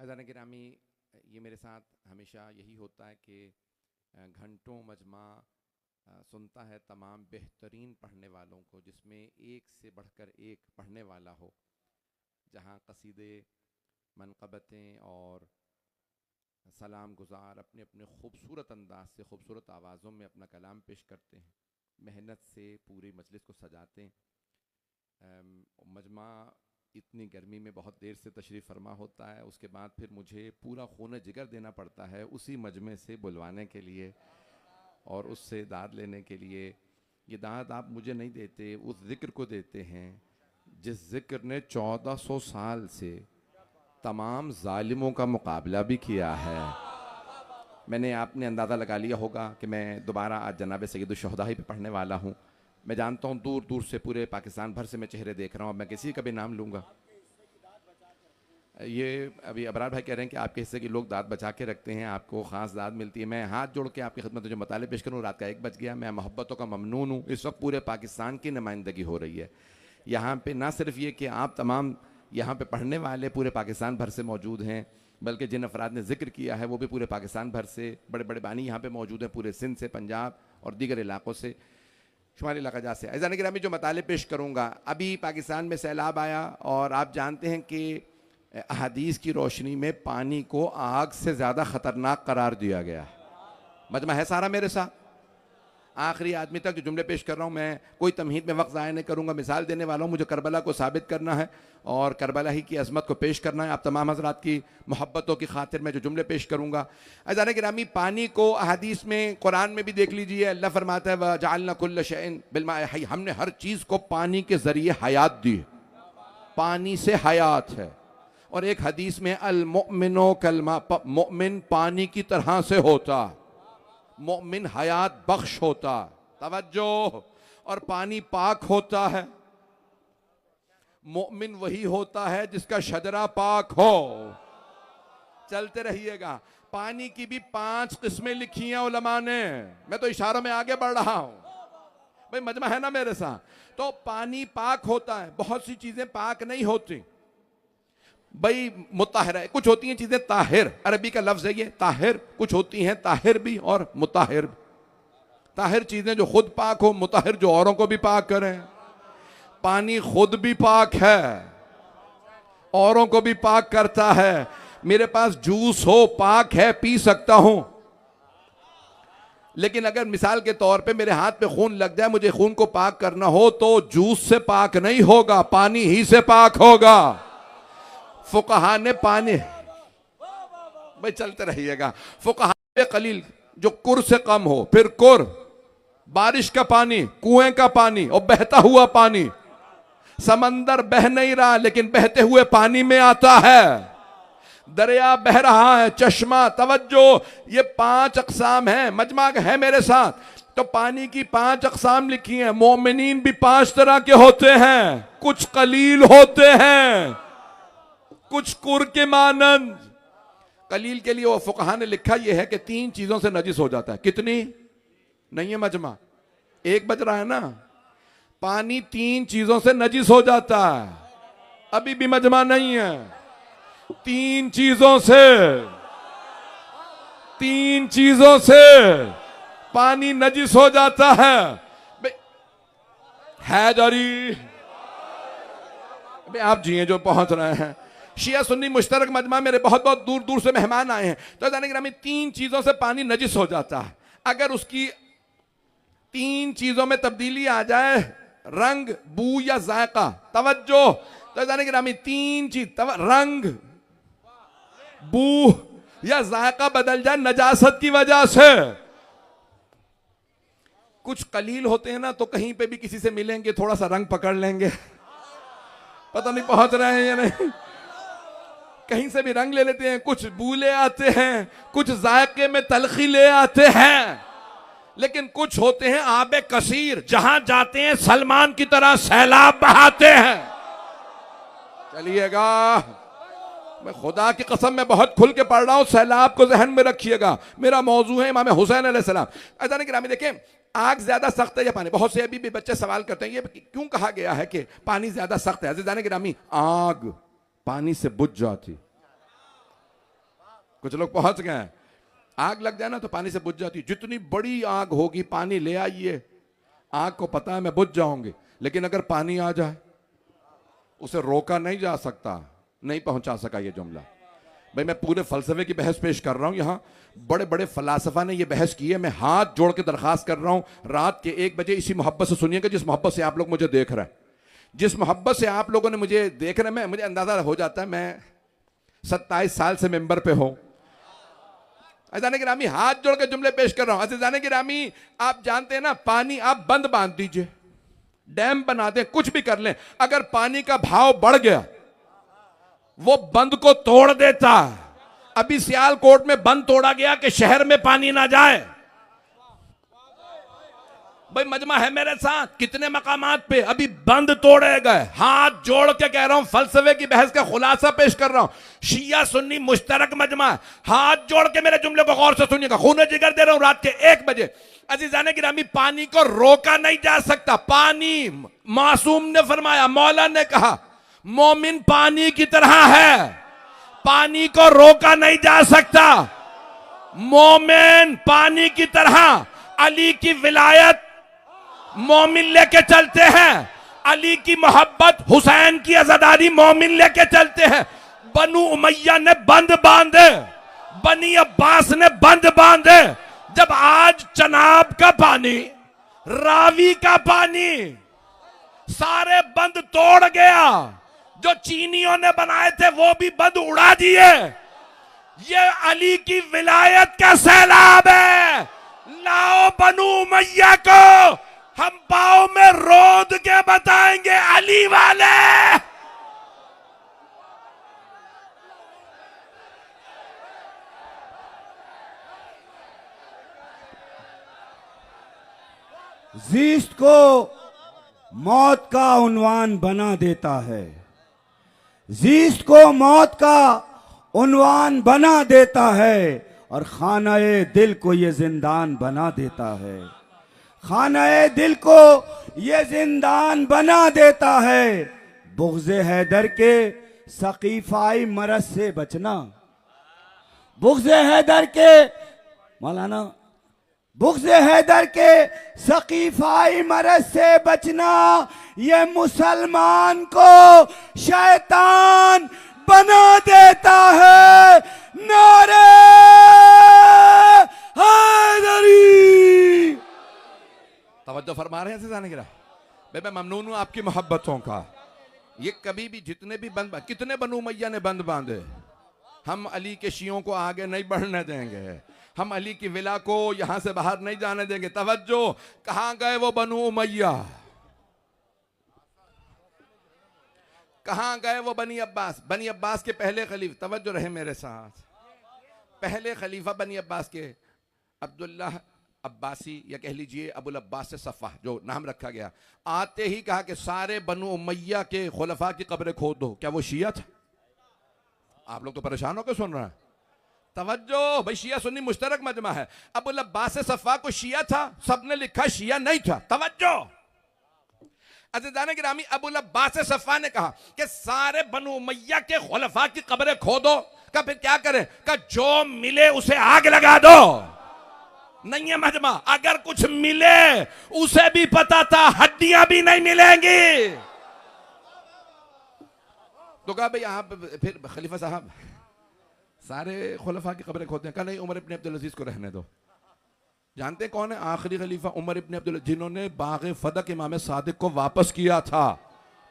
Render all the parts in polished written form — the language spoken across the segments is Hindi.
फ़ैज़ान गिरामी, ये मेरे साथ हमेशा यही होता है कि घंटों मजमा सुनता है तमाम बेहतरीन पढ़ने वालों को, जिसमें एक से बढ़कर एक पढ़ने वाला हो। जहाँ कसीदे, मनक़बतें और सलाम गुज़ार अपने अपने खूबसूरत अंदाज से, खूबसूरत आवाज़ों में अपना कलाम पेश करते हैं, मेहनत से पूरी मजलिस को सजाते हैं। मजमा इतनी गर्मी में बहुत देर से तशरीफ़ फरमा होता है, उसके बाद फिर मुझे पूरा खून जिगर देना पड़ता है उसी मजमे से बुलवाने के लिए और उससे दाद लेने के लिए। ये दाद आप मुझे नहीं देते, उस ज़िक्र को देते हैं जिस ज़िक्र ने 1400 साल से तमाम जालिमों का मुकाबला भी किया है। मैंने आपने अंदाज़ा लगा लिया होगा कि मैं दोबारा आज जनाब सैयदुल शुहदा ही पे पढ़ने वाला हूँ। मैं जानता हूँ दूर दूर से पूरे पाकिस्तान भर से मैं चेहरे देख रहा हूँ, मैं किसी का भी नाम लूँगा। ये अभी अबरार भाई कह रहे हैं कि आपके हिस्से के लोग दाद बचा के रखते हैं, आपको ख़ास दाद मिलती है। मैं हाथ जोड़ के आपकी खिदमत में जो मताले पेश करूँ, रात का 1 बज गया, मैं मोहब्बतों का ममनून हूँ। इस वक्त पूरे पाकिस्तान की नुमाइंदगी हो रही है यहाँ पे। ना सिर्फ ये कि आप तमाम यहाँ पे पढ़ने वाले पूरे पाकिस्तान भर से मौजूद हैं, बल्कि जिन अफराद ने जिक्र किया है वो भी पूरे पाकिस्तान भर से, बड़े बड़े बानी यहाँ पे मौजूद हैं, पूरे सिंध से, पंजाब और दीगर इलाकों से, शुमाली इलाका जहाँ से। फ़ैज़ान गिरामी, जो मताले पेश करूँगा, अभी पाकिस्तान में सैलाब आया और आप जानते हैं कि अहादीस की रोशनी में पानी को आग से ज़्यादा ख़तरनाक करार दिया गया है। मजमा है सारा मेरे साथ, आखिरी आदमी तक जो जुमले पेश कर रहा हूँ, मैं कोई तमहीद में वक्त ज़ाया नहीं करूँगा। मिसाल देने वाला हूँ, मुझे करबला को साबित करना है और करबला ही की अज़मत को पेश करना है। आप तमाम हज़रात की मोहब्बतों की खातिर मैं जो जुमले पेश करूँगा। फ़ैज़ान गिरामी, पानी को अहादीस में, कुरान में भी देख लीजिए, अल्लाह फरमाता है वजअलना कुल्ल शैइन बिलमाइ हय्य, हमने हर चीज़ को पानी के ज़रिए हयात दी। पानी से हयात है। और एक हदीस में अल मुमिनो कलमा, मोमिन पानी की तरह से होता, मोमिन हयात बख्श होता। तवज्जो। और पानी पाक होता है। मोमिन वही होता है जिसका शजरा पाक हो। चलते रहिएगा। पानी की भी 5 किस्में लिखी हैं उलमा ने। मैं तो इशारों में आगे बढ़ रहा हूं भाई, मजमा है ना मेरे साथ। तो पानी पाक होता है, बहुत सी चीजें पाक नहीं होती भाई, मुताहिर है। कुछ होती हैं चीजें ताहिर, अरबी का लफ्ज है ये ताहिर, कुछ होती हैं ताहिर भी और मुताहिर भी। ताहिर चीजें जो खुद पाक हो, मुताहिर जो औरों को भी पाक करें। पानी खुद भी पाक है, औरों को भी पाक करता है। मेरे पास जूस हो, पाक है, पी सकता हूं, लेकिन अगर मिसाल के तौर पे मेरे हाथ पे खून लग जाए, मुझे खून को पाक करना हो, तो जूस से पाक नहीं होगा, पानी ही से पाक होगा। फुकहा ने पानी, भाई चलते रहिएगा, फुकहा ने कलील जो कुर से कम हो, फिर कुर, बारिश का पानी, कुएं का पानी और बहता हुआ पानी। समंदर बह नहीं रहा लेकिन बहते हुए पानी में आता है। दरिया बह रहा है, चश्मा, तवज्जो। ये 5 अक़साम हैं, मजमा है मेरे साथ। तो पानी की 5 अक़साम लिखी हैं। मोमिनीन भी 5 तरह के होते हैं, कुछ कलील होते हैं, कुछ कुर के मानंद। कलील के लिए वो फुकहा ने लिखा यह है कि 3 चीजों से नजिस हो जाता है। कितनी? नहीं है मजमा, 1 बज रहा है ना। पानी 3 चीजों से नजिस हो जाता है। अभी भी मजमा नहीं है। 3 चीजों से, 3 चीजों से पानी नजिस हो जाता है जारी। आप जिए जो पहुंच रहे हैं। शिया सुन्नी मुश्तरक मजमा, मेरे बहुत बहुत दूर दूर से मेहमान आए हैं। तो फ़ैज़ान गिरामी, 3 चीजों से पानी नजिस हो जाता है। अगर उसकी 3 चीजों में तब्दीली आ जाए, रंग, बू या जायका, तवज्जो। तो फ़ैज़ान गिरामी, 3 चीज, रंग, बू या जायका बदल जाए नजासत की वजह से। कुछ कलील होते हैं ना, तो कहीं पे भी किसी से मिलेंगे, थोड़ा सा रंग पकड़ लेंगे, पता नहीं पहुंच रहे हैं या नहीं, कहीं से भी रंग ले लेते हैं। कुछ बू ले आते हैं, कुछ जायके में तलखी ले आते हैं। लेकिन कुछ होते हैं आबे कसीर, जहां जाते हैं सलमान की तरह सैलाब बहाते हैं। चलिएगा, मैं खुदा की कसम में बहुत खुल के पढ़ रहा हूं, सैलाब को जहन में रखिएगा। मेरा मौजू है इमाम हुसैन अलैहिस्सलाम। फ़ैज़ान गिरामी, देखें, आग ज्यादा सख्त है या पानी? बहुत से अभी भी बच्चे सवाल करते हैं ये क्यों कहा गया है कि पानी ज्यादा सख्त है। फ़ैज़ान गिरामी, आग पानी से बुझ जाती, कुछ लोग पहुंच गए हैं। आग लग जाए ना तो पानी से बुझ जाती है। जितनी बड़ी आग होगी पानी ले आइए, आग को पता है मैं बुझ जाऊंगी, लेकिन अगर पानी आ जाए उसे रोका नहीं जा सकता। नहीं पहुंचा सका ये जुमला। भाई मैं पूरे फलसफे की बहस पेश कर रहा हूं, यहां बड़े बड़े फलासफा ने ये बहस की है। मैं हाथ जोड़ के दरखास्त कर रहा हूं रात के 1 बजे इसी मोहब्बत से सुनिएगा जिस मोहब्बत से आप लोग मुझे देख रहे हैं, जिस मोहब्बत से आप लोगों ने मुझे देख रहे हैं। मुझे अंदाजा हो जाता है मैं 27 साल से मेंबर पे हूं। अज़ीज़ान गिरामी हाथ जोड़ के जुमले पेश कर रहा हूं। अज़ीज़ान गिरामी आप जानते हैं ना, पानी आप बंद बांध दीजिए, डैम बना दें, कुछ भी कर लें, अगर पानी का भाव बढ़ गया वो बंद को तोड़ देता। अभी सियालकोट में बंद तोड़ा गया कि शहर में पानी ना जाए। भाई मजमा है मेरे साथ, कितने मकामात पे अभी बंद तोड़े गए। हाथ जोड़ के कह रहा हूं, फलसफे की बहस का खुलासा पेश कर रहा हूं। शिया सुन्नी मुश्तरक मजमा, हाथ जोड़ के मेरे जुमले को गौर से सुनिएगा। खून जिगर दे रहा हूं रात के 1 बजे। अज़ीज़ान गिरामी पानी को रोका नहीं जा सकता। पानी, मासूम ने फरमाया, मौला ने कहा मोमिन पानी की तरह है, पानी को रोका नहीं जा सकता। मोमिन पानी की तरह, अली की विलायत मोमिन लेके चलते हैं, अली की मोहब्बत, हुसैन की आजादारी मोमिन लेके चलते हैं। बनु उमैया ने बंद बांधे, बनी अब्बास ने बंद बांधे। जब आज चनाब का पानी, रावी का पानी सारे बंद तोड़ गया, जो चीनियों ने बनाए थे वो भी बंद उड़ा दिए। ये अली की विलायत का सैलाब है। लाओ बनु उमैया को हम पाँव में रोद के बताएंगे अली वाले। ज़ीस्त को मौत का उन्वान बना देता है, ज़ीस्त को मौत का उन्वान बना देता है, और खानाए दिल को ये जिंदान बना देता है। खानाए दिल को ये जिंदान बना देता है। बुग़्ज़े हैदर के सकीफ़ाई मरज़ से बचना, बुग़्ज़े हैदर के मौलाना, बुग़्ज़े हैदर के सकीफ़ाई मरज़ से बचना, ये मुसलमान को शैतान बना देता है। नारे हैदरी। तवज्जो फरमा रहे हैं अज़ीज़ान गिरामी। मैं ममनून हूं आपकी मोहब्बतों का। ये कभी भी जितने भी बंद, कितने बनु उमैया ने बंद बांधे, हम अली के शियों को आगे नहीं बढ़ने देंगे, हम अली की विला को यहां से बाहर नहीं जाने देंगे। तवज्जो, कहां गए वो बनु उमैया, कहां गए वो बनी अब्बास। बनी अब्बास के पहले खलीफा, तवज्जो रहे मेरे साथ, पहले खलीफा बनी अब्बास के अब्दुल्लाह अब्बासी, या कह लीजिए अबुल अब्बास से सफ़ा जो नाम रखा गया, आते ही कहा कि सारे बनु उमैया के खुलफा की कब्रें खोद दो। क्या वो शिया था? आप लोग तो परेशान होकर सुन रहे हैं। तवज्जो भाई, शिया सुन्नी मुश्तरक मजमा है। अबुल अब्बास से सफ़ा को शिया था, सबने लिखा शिया नहीं था। तवज्जो अज़ीज़ान गिरामी, अबुल अब्बास से सफ़ा ने कहा कि सारे बनु उमैया के खुलफा की कब्रें खोदो। का फिर क्या करें? का जो मिले उसे आग लगा दो। नहीं है मजमा, अगर कुछ मिले उसे भी पता था हड्डियां भी नहीं मिलेंगी। तो कहा भाई आप फिर खलीफा साहब सारे खुलफा की कब्रें खोदते हैं। कहा नहीं, उमर इब्न अब्दुल अजीज को रहने दो। जानते कौन है आखिरी खलीफा? उमर इब्न अब्दुल, जिन्होंने बाग़ फदक इमाम सादिक को वापस किया था।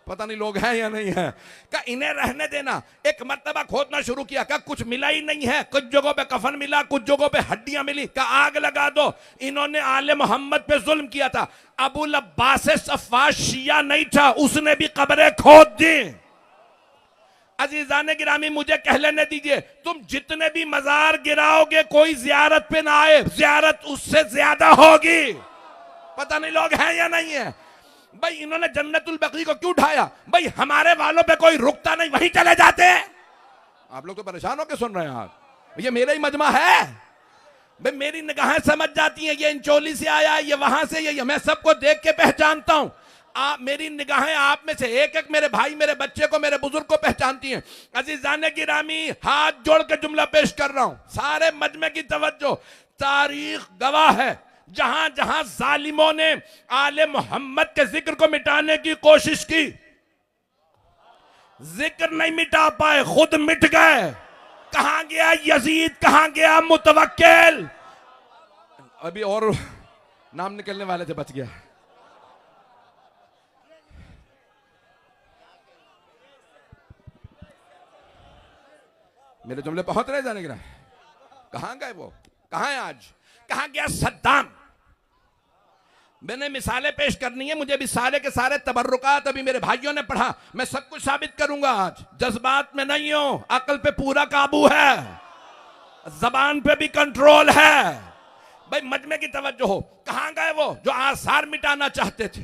पता नहीं लोग हैं या नहीं है। का इन्हें रहने देना। एक मर्तबा खोदना शुरू किया, का कुछ मिला ही नहीं है, कुछ जगहों पे कफन मिला, कुछ जगहों पे हड्डियां मिली, का आग लगा दो। इन्होंने आले मोहम्मद पे जुल्म किया था। अबुल अब्बास सफ़ा शिया नहीं था, उसने भी कब्रें खोद दी। अज़ीज़ान गिरामी, मुझे कह लेने दीजिए, तुम जितने भी मजार गिराओगे कोई जियारत पे ना आए, जियारत उससे ज्यादा होगी। पता नहीं लोग हैं या नहीं है। भाई इन्होंने जन्नतुल बकी को क्यों उठाया? भाई हमारे वालों पे कोई रुकता नहीं, वहीं चले जाते हैं। आप लोग तो परेशान होकर सुन रहे हैं। आप ये मेरा ही मजमा है भाई, मेरी निगाहें समझ जाती हैं, ये इंचोली से आया, ये वहां से, ये मैं सबको देख के पहचानता हूं। आप, मेरी निगाहें आप में से एक एक मेरे भाई, मेरे बच्चे को, मेरे बुजुर्ग को पहचानती हैं। अजीजान गिरामी, हाथ जोड़ के जुमला पेश कर रहा हूं, सारे मजमे की तवज्जो। तारीख गवाह है, जहां जहां जालिमों ने आले मोहम्मद के जिक्र को मिटाने की कोशिश की, जिक्र नहीं मिटा पाए, खुद मिट गए। कहां गया यजीद, कहां गया मुतवक्किल? अभी और नाम निकलने वाले थे, बच गया। मेरे जुमले पहुंच रहे जाने गिरा? कहां गए वो, कहां है आज? कहां गया सद्दाम? मैंने मिसालें पेश करनी है, मुझे भी सारे के सारे तबर्रुकात अभी मेरे भाइयों ने पढ़ा, मैं सब कुछ साबित करूंगा आज। जज्बात में नहीं हूं, अकल पे पूरा काबू है, जबान पे भी कंट्रोल है। भाई मजमे की तवज्जो हो। कहां गए वो जो आसार मिटाना चाहते थे?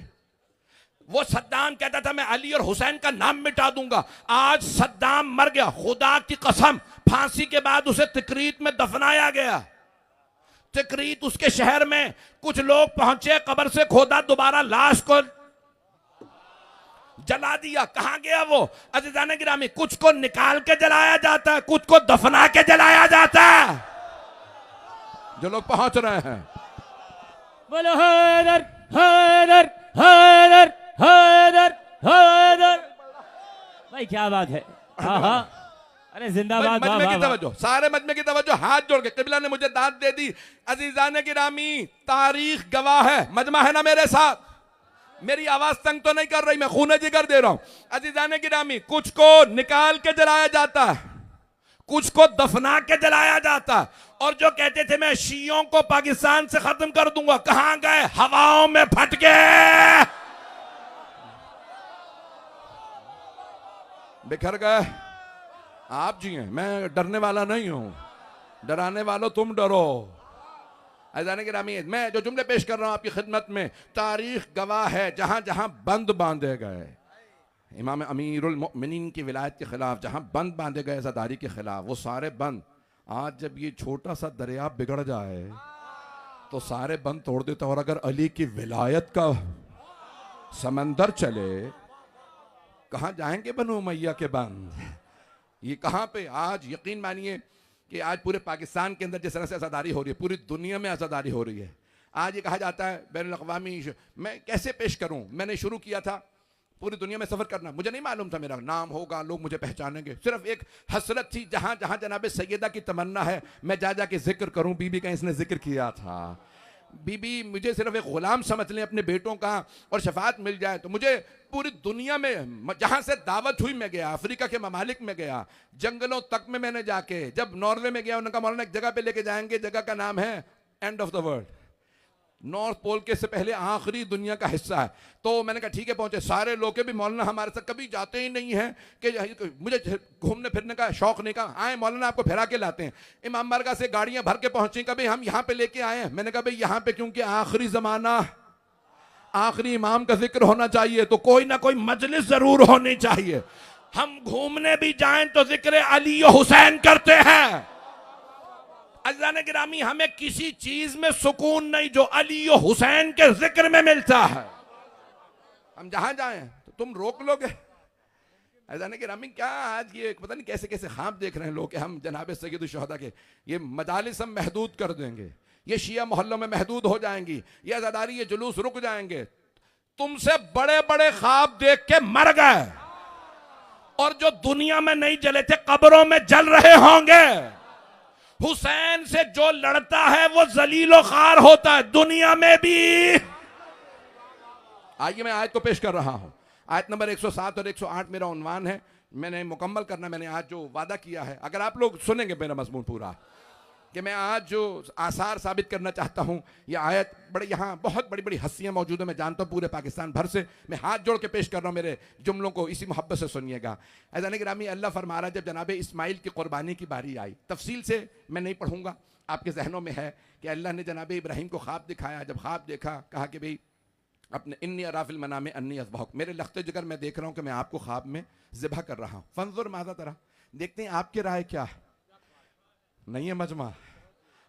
वो सद्दाम कहता था मैं अली और हुसैन का नाम मिटा दूंगा। आज सद्दाम मर गया, खुदा की कसम, फांसी के बाद उसे तिकरीत में दफनाया गया। तिकरीत उसके शहर में कुछ लोग पहुंचे, कब्र से खोदा, दोबारा लाश को जला दिया। कहां गया वो? अज़ीज़ान गिरामी, कुछ को निकाल के जलाया जाता है, कुछ को दफना के जलाया जाता है। जो लोग पहुंच रहे हैं, बोलो हैदर हैदर हैदर हैदर हैदर। भाई क्या बात है, हाँ हाँ, अरे जिंदाबाद। मजमे की तवज्जो, सारे मजमे की तवज्जो, हाथ जोड़ के। किबला ने मुझे दाद दे दी। अजीजान गिरामी, तारीख गवाह है, मजमा है ना मेरे साथ? मेरी आवाज तंग तो नहीं कर रही, मैं खून जिगर दे रहा हूं। अजीजान गिरामी, कुछ को निकाल के जलाया जाता है, कुछ को दफना के जलाया जाता है। और जो कहते थे मैं शियों को पाकिस्तान से खत्म कर दूंगा, कहां गए? हवाओं में फट गए, बिखर गए। आप जी हैं, मैं डरने वाला नहीं हूं, डराने वालों तुम डरो। अज़ीज़ान गिरामी, मैं जो जुमले पेश कर रहा हूं आपकी खिदमत में, तारीख गवाह है, जहां जहां बंद बांधे गए, इमाम अमीरुल मोमिनीन की विलायत के खिलाफ जहां बंद बांधे गए अज़ादारी के खिलाफ, वो सारे बंद, आज जब ये छोटा सा दरिया बिगड़ जाए तो सारे बंद तोड़ देता। और अगर अली की विलायत का समंदर चले, कहां जाएंगे बनु उमैया के बंद? ये कहां पे? आज यकीन मानिए कि आज पूरे पाकिस्तान के अंदर जिस तरह से आज़ादारी हो रही है, पूरी दुनिया में आज़ादारी हो रही है। आज ये कहा जाता है बैनुल अक़वामी, मैं कैसे पेश करूं? मैंने शुरू किया था पूरी दुनिया में सफर करना, मुझे नहीं मालूम था मेरा नाम होगा, लोग मुझे पहचानेंगे। सिर्फ एक हसरत थी, जहां जहां जनाब सैयदा की तमन्ना है मैं जा जा के जिक्र करूं। बीबी का इसने जिक्र किया था, बीबी मुझे सिर्फ एक गुलाम समझ लें अपने बेटों का, और शफात मिल जाए तो मुझे पूरी दुनिया में जहां से दावत हुई मैं गया। अफ्रीका के ममालिक में गया, जंगलों तक में मैंने जाके, जब नॉर्वे में गया उन्होंने कहा मौलाना एक जगह पे लेके जाएंगे, जगह का नाम है end of the world, north pole के से पहले आखिरी दुनिया का हिस्सा है। तो मैंने कहा ठीक है, पहुंचे। सारे लोग के भी मौलाना हमारे साथ कभी जाते ही नहीं है कि मुझे घूमने फिरने का शौक नहीं, कहा आए मौलाना आपको फिरा के लाते हैं। इमाम बारगाह से गाड़ियां भर के पहुंची, कभी हम यहाँ पे लेके आए हैं। मैंने कहा भाई यहाँ पे क्योंकि आखिरी जमाना, आखिरी इमाम का जिक्र होना चाहिए, तो कोई ना कोई मजलिस जरूर होनी चाहिए। हम घूमने भी जाएं तो जिक्र अली और हुसैन करते हैं। अज़ीज़ान गिरामी, हमें किसी चीज में सुकून नहीं जो अली और हुसैन के जिक्र में मिलता है। हम जहां जाएं तो तुम रोक लोगे। अज़ीज़ान गिरामी, क्या आज ये पता नहीं कैसे कैसे ख्वाब देख रहे हैं लोग कि हम जनाब सैयद शुहदा के ये मजालिस हम महदूद कर देंगे, ये शिया मोहल्लों में महदूद हो जाएंगी, ये आज़ादारी, ये जुलूस रुक जाएंगे। तुमसे बड़े बड़े ख्वाब देख के मर गए, और जो दुनिया में नहीं जले थे कब्रों में जल रहे होंगे। हुसैन से जो लड़ता है वो जलीलो खार होता है दुनिया में भी। आइए मैं आयत को पेश कर रहा हूं, आयत नंबर 107 और 108 मेरा उन्वान है। मैंने मुकम्मल करना, मैंने आज जो वादा किया है, अगर आप लोग सुनेंगे मेरा मजमून पूरा, कि मैं आज जो आसार साबित करना चाहता हूं, ये आयत बड़े, यहाँ बहुत बड़ी बड़ी हस्तियां मौजूद हैं, मैं जानता हूं पूरे पाकिस्तान भर से। मैं हाथ जोड़ के पेश कर रहा हूं, मेरे जुमलों को इसी मोहब्बत से सुनिएगा। अज़ीज़ान गिरामी, अल्लाह फरमा रहा है, जब जनाब इस्माइल की कुर्बानी की बारी आई, तफसील से मैं नहीं पढ़ूंगा, आपके जहनों में है कि अल्लाह ने जनाब इब्राहिम को ख्वाब दिखाया। जब ख्वाब देखा, कहा कि भाई अपने इन्नी अराफिल मना में अन्नी अज़बहुक, मेरे लख्ते जिगर मैं देख रहा हूँ कि मैं आपको ख्वाब में ज़िबह कर रहा हूँ। फंजुर माज़ा तरा, देखते हैं आपकी राय क्या है। नहीं है मजमा।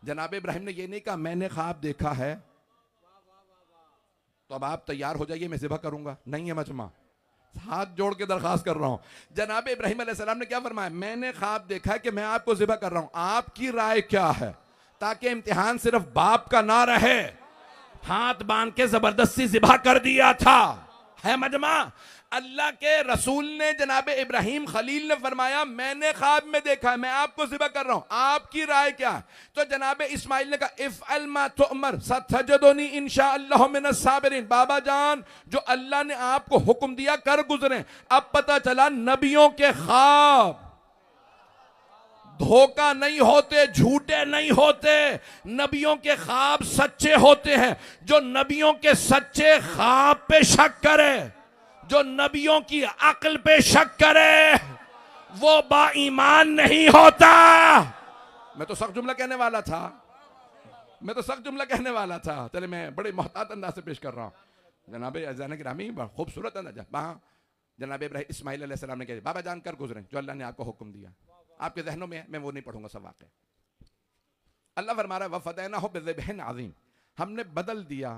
जनाब इब्राहिम ने ये नहीं कहा मैंने ख्वाब देखा है तो अब आप तैयार हो जाइए, मैं ज़िबह करूंगा। नहीं है मजमा, हाथ जोड़ के दरखास्त कर रहा हूं। जनाब इब्राहिम अलैहिस्सलाम ने क्या फरमाया, मैंने ख्वाब देखा कि मैं आपको ज़िबह कर रहा हूं, आपकी राय क्या है, ताकि इम्तिहान सिर्फ बाप का ना रहे। हाथ बांध के जबरदस्ती ज़िबह कर दिया था, है मजमा। अल्लाह के रसूल ने, जनाब इब्राहिम खलील ने फरमाया, मैंने ख्वाब में देखा, मैं आपको ज़िबह कर रहा हूं, आपकी राय क्या। तो जनाब इस्माइल ने कहा, इफ़अल मा तुअमर सतजदुनी इंशाअल्लाह मिनस साबिरीन। बाबा जान, जो अल्लाह ने आपको हुक्म दिया कर गुजरे। अब पता चला नबियों के ख्वाब धोखा नहीं होते, झूठे नहीं होते, नबियों के ख्वाब सच्चे होते हैं। जो नबियों के सच्चे ख्वाब पे शक करे, जो नबियों की अक्ल पे शक करे, वो बाईमान नहीं होता। मैं तो सख्त जुमला कहने वाला था, मैं तो सख्त जुमला कहने वाला था। चले मैं बड़े मोहतात अंदाज से पेश कर रहा हूं। जनाब अज़ान गिरामी खूबसूरत अंदाज। वहां जनाब इस्माइल अलैहिस्सलाम ने कहा, बाबा जान कर गुजरे जो अल्लाह ने आपको हुक्म दिया। आपके जहनों में है, मैं वो नहीं पढ़ूंगा सब वाक़े। अल्लाह फरमा रहा है, वफ़दैनाहु बिज़िब्हिन अज़ीम, हमने बदल दिया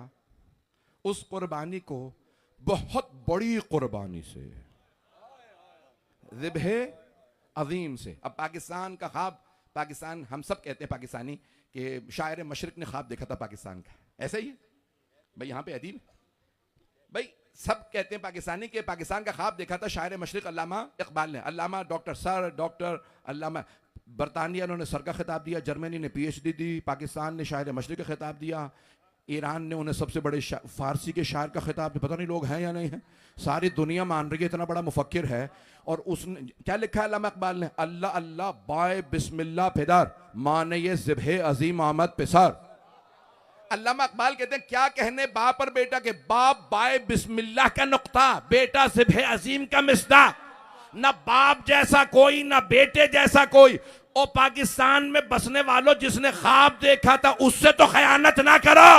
उस कुर्बानी को बहुत बड़ी कुर्बानी से, ज़िब्ह अज़ीम से। अब पाकिस्तान का ख्वाब, पाकिस्तान हम सब कहते हैं पाकिस्तानी कि शायर मशरिक ने ख्वाब देखा था पाकिस्तान का, ऐसा ही है भाई। यहाँ पे अदीब भाई सब कहते हैं पाकिस्तानी के पाकिस्तान का ख्वाब देखा था शायर मशरिक अल्लामा इकबाल ने। अल्लामा डॉक्टर सर डॉक्टर अल्लामा, बरतानिया ने सर का खिताब दिया, जर्मनी ने PhD दी, पाकिस्तान ने शायर मशरिक का खिताब दिया, ईरान ने उन्हें सबसे बड़े फारसी के शायर का खिताब दिया। पता नहीं लोग हैं या नहीं है, सारी दुनिया मान रही है इतना बड़ा मुफक्किर है। और उसने क्या लिखा है अल्लामा इकबाल ने, अल्लाह अल्लाह बाय बिस्मिल्लाह फिदार, माने ये ज़िब्ह अजीम अहमद पिसार। अल्लामा इकबाल कहते हैं, क्या कहने बाप और बेटा के, बाप बाय बिस्मिल्लाह का नुक्ता, बेटा ज़िब्ह अजीम का मिसदा। ना बाप जैसा कोई, ना बेटे जैसा कोई। ओ पाकिस्तान में बसने वालों, जिसने ख्वाब देखा था उससे तो खयानत ना करो।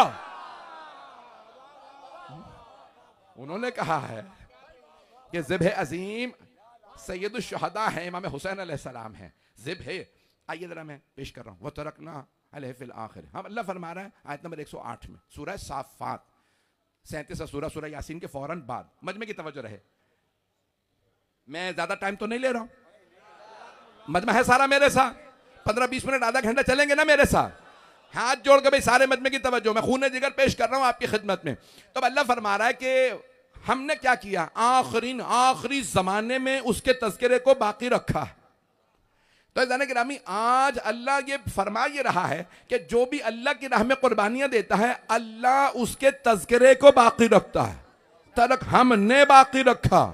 उन्होंने कहा है कि ज़िब्ह अजीम सैयदुल शुहदा है, इमाम हुसैन अलैहिस्सलाम है। ज़िब्ह, आइए जरा मैं पेश कर रहा हूं, वो तरकना अलैहि फिल आखिर। हम अल्लाह फरमा रहा है आयत नंबर 108 में, सूरह साफ़ात 37 सूरह, सूरह यासीन के फौरन बाद। मजमे की तवज्जो रहे, मैं ज्यादा टाइम तो नहीं ले रहा हूं, मजमा है सारा मेरे साथ, 15-20 मिनट आधा घंटा चलेंगे ना मेरे साथ। हाथ जोड़ के भाई सारे मजमे की तवज्जो, मैं खून जिगर पेश कर रहा हूं आपकी खिदमत में। तो अल्लाह फरमा रहा है कि हमने क्या किया, आखिरी जमाने में उसके तज़किरे को बाकी रखा है। तो जाने गिरामी, आज अल्लाह ये फरमा ये रहा है कि जो भी अल्लाह की राह में कुर्बानियां देता है, अल्लाह उसके तज़किरे को बाकी रखता है। तलक हमने बाकी रखा।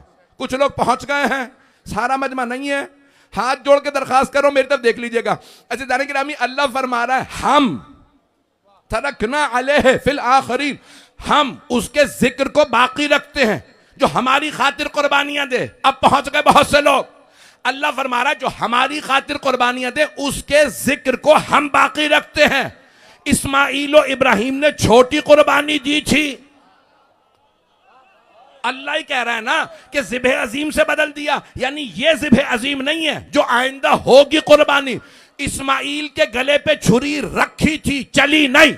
कुछ लोग पहुंच गए हैं, सारा मजमा नहीं है। हाथ जोड़ के दरखास्त करो, मेरी तरफ देख लीजिएगा। ऐसे जाने गिरामी, अल्लाह फरमा रहा है, हम तरकना अलैहि फिल आखिरीन, हम उसके जिक्र को बाकी रखते हैं जो हमारी खातिर कुर्बानियां दे। अब पहुंच गए बहुत से लोग। अल्लाह फरमा रहा है, जो हमारी खातिर कुर्बानियां दे उसके जिक्र को हम बाकी रखते हैं। इस्माइल और इब्राहिम ने छोटी कुर्बानी दी थी, अल्लाह ही कह रहा है ना कि ज़िब्ह अजीम से बदल दिया, यानी ये ज़िब्ह अजीम नहीं है जो आइंदा होगी कुर्बानी। इस्माइल के गले पे छुरी रखी थी, चली नहीं।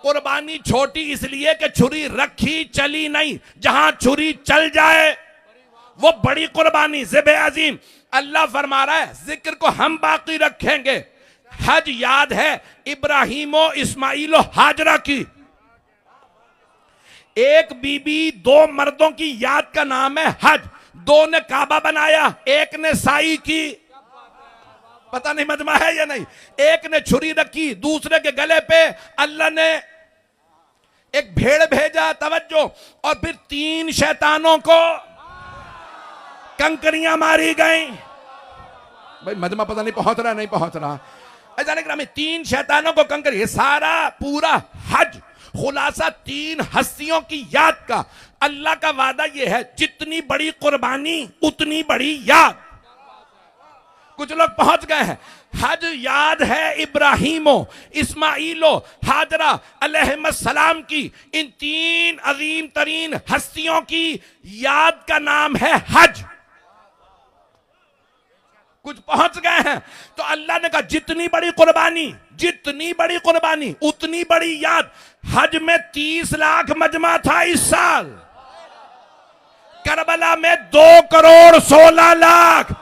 कुर्बानी छोटी इसलिए कि छुरी रखी, चली नहीं। जहां छुरी चल जाए वो बड़ी कुर्बानी, ज़िब्ह अजीम। अल्लाह फरमा रहा है, जिक्र को हम बाकी रखेंगे। हज याद है इब्राहिमो इस्माइलो हाजरा की, एक बीबी दो मर्दों की याद का नाम है हज। दो ने काबा बनाया, एक ने साई की, पता नहीं मजमा है या नहीं। एक ने छुरी रखी दूसरे के गले पे, अल्लाह ने एक भेड़ भेजा, तवज्जो, और फिर 3 शैतानों को कंकरियां मारी गई। भाई मजमा पता नहीं पहुंच रहा, नहीं पहुंच रहा। ऐसा में 3 शैतानों को कंकरी, सारा पूरा हज खुलासा 3 हस्तियों की याद का। अल्लाह का वादा यह है, जितनी बड़ी कुर्बानी उतनी बड़ी याद। कुछ लोग पहुंच गए हैं। हज याद है इब्राहिमो इस्माइलो हाजरा अलैहिस्सलाम की, इन 3 अजीम तरीन हस्तियों की याद का नाम है हज। कुछ पहुंच गए हैं। तो अल्लाह ने कहा जितनी बड़ी कुर्बानी उतनी बड़ी याद। हज में 30 लाख मजमा था इस साल, करबला में 2 करोड़ 16 लाख।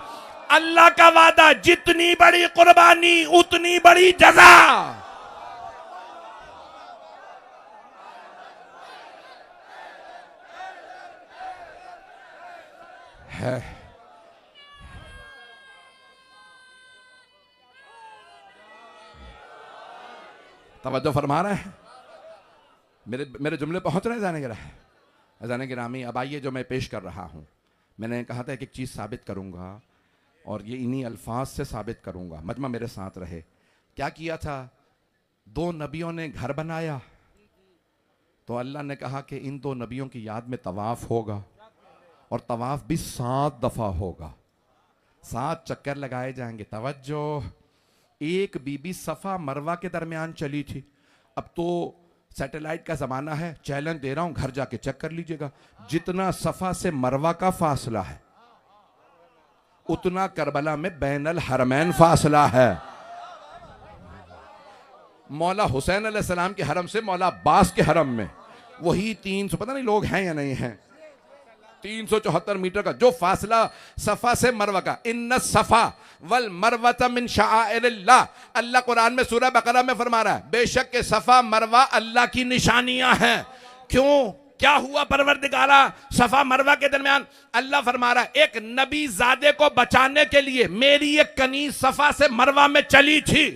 अल्लाह का वादा, जितनी बड़ी कुर्बानी उतनी बड़ी जजा है। तवज्जो फरमा रहे हैं, मेरे जुमले पहुंच रहे हैं अज़ान गिरामी। अब आइए जो मैं पेश कर रहा हूं, मैंने कहा था कि एक चीज साबित करूंगा और ये इन्हीं अल्फाज से साबित करूंगा। मजमा मेरे साथ रहे। क्या किया था? 2 नबियों ने घर बनाया, तो अल्लाह ने कहा कि इन 2 नबियों की याद में तवाफ होगा, और तवाफ भी 7 दफा होगा, 7 चक्कर लगाए जाएंगे। तवज्जो, एक बीबी सफा मरवा के दरमियान चली थी। अब तो सैटेलाइट का जमाना है, चैलेंज दे रहा हूं, घर जाके चेक कर लीजिएगा। जितना सफा से मरवा का फासला है उतना करबला में बैनल हरमैन फासला है। मौला हुसैन अलैहिस्सलाम के हरम से मौला अब्बास के हरम में वही 300, पता नहीं लोग हैं या नहीं हैं, 374 मीटर का जो फासला सफा से मरवा का। इन्ना सफा वल मरवत मिन शाआइरिल्लाह, अल्लाह कुरान में सूरह बकरा में फरमा रहा है, बेशक के सफा मरवा अल्लाह की निशानियां हैं। क्यों? क्या हुआ परवरदिगारा? सफा मरवा के दरमियान अल्लाह फरमा रहा है, एक नबी ज़ादे को बचाने के लिए मेरी एक कनीज सफा से मरवा में चली थी।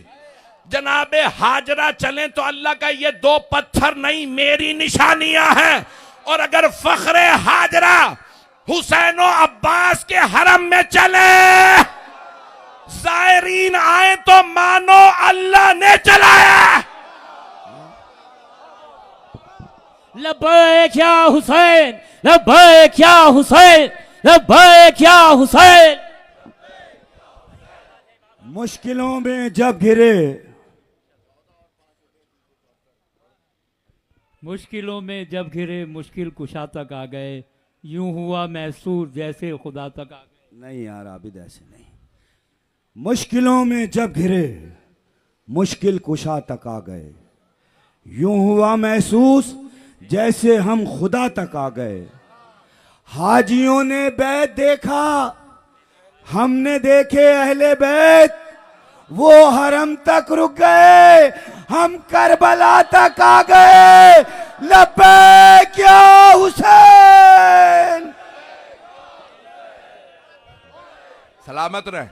जनाबे हाजरा चलें तो अल्लाह का ये 2 पत्थर नहीं, मेरी निशानियां हैं। और अगर फखरे हाजरा हुसैन अब्बास के हरम में चले, जायरीन आए तो मानो अल्लाह ने चलाया। लब्बैक या हुसैन, लब्बैक या हुसैन, लब्बैक या हुसैन। मुश्किलों में जब घिरे, मुश्किलों में जब घिरे मुश्किल कुशा तक आ गए, यूं हुआ महसूस जैसे खुदा तक आ गए। नहीं यार आबिद, ऐसे नहीं। मुश्किलों में जब घिरे मुश्किल कुशा तक आ गए, यूं हुआ महसूस जैसे हम खुदा तक आ गए। हाजियों ने बैत देखा, हमने देखे अहले बैत, वो हरम तक रुक गए, हम करबला तक आ गए। लब्बैक या हुसैन। सलामत रहे।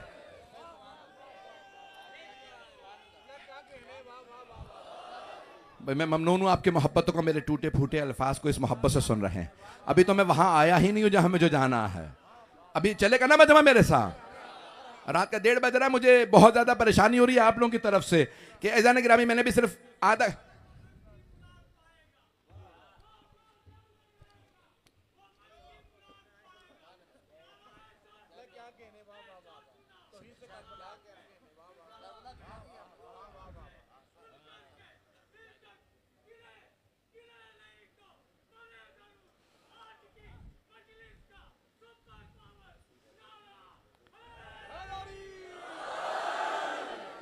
भाई मैं ममनून हूं आपकी मोहब्बतों को, मेरे टूटे फूटे अल्फाज को इस मोहब्बत से सुन रहे हैं। अभी तो मैं वहां आया ही नहीं हूं जहां मुझे जाना है। अभी चलेगा ना मजमा मेरे साथ? रात का 1:30 बज रहा है, मुझे बहुत ज्यादा परेशानी हो रही है आप लोगों की तरफ से कि अज़ान गिरामी मैंने भी सिर्फ आधा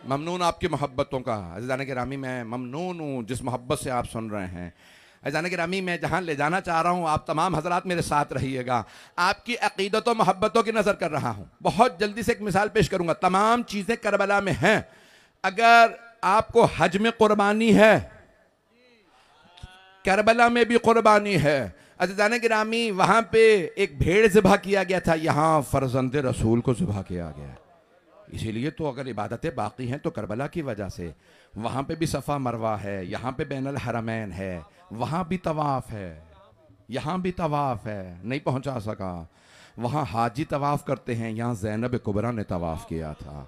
ममनून आपकी मोहब्बतों का। अज़ान गिरामी मैं ममनून हूँ जिस मोहब्बत से आप सुन रहे हैं। अज़ान गिरामी मैं जहाँ ले जाना चाह रहा हूँ, आप तमाम हजरात मेरे साथ रहिएगा। आपकी अकीदतों मोहब्बतों की नज़र कर रहा हूँ। बहुत जल्दी से एक मिसाल पेश करूँगा। तमाम चीज़ें करबला में हैं। अगर आपको हज में कुर्बानी है, करबला में भी कुर्बानी है। अज़ान गिरामी वहाँ पे एक भेड़ ज़िबा किया गया था, यहाँ फर्जंद रसूल को ज़िबा किया गया। इसीलिए तो अगर इबादतें बाकी हैं तो करबला की वजह से। वहाँ पे भी सफ़ा मरवा है, यहाँ पे बैनुल हरमैन है, वहाँ भी तवाफ़ है, यहाँ भी तवाफ़ है, नहीं पहुँचा सका। वहाँ हाजी तवाफ़ करते हैं, यहाँ ज़ैनब कुबरा ने तवाफ़ किया था।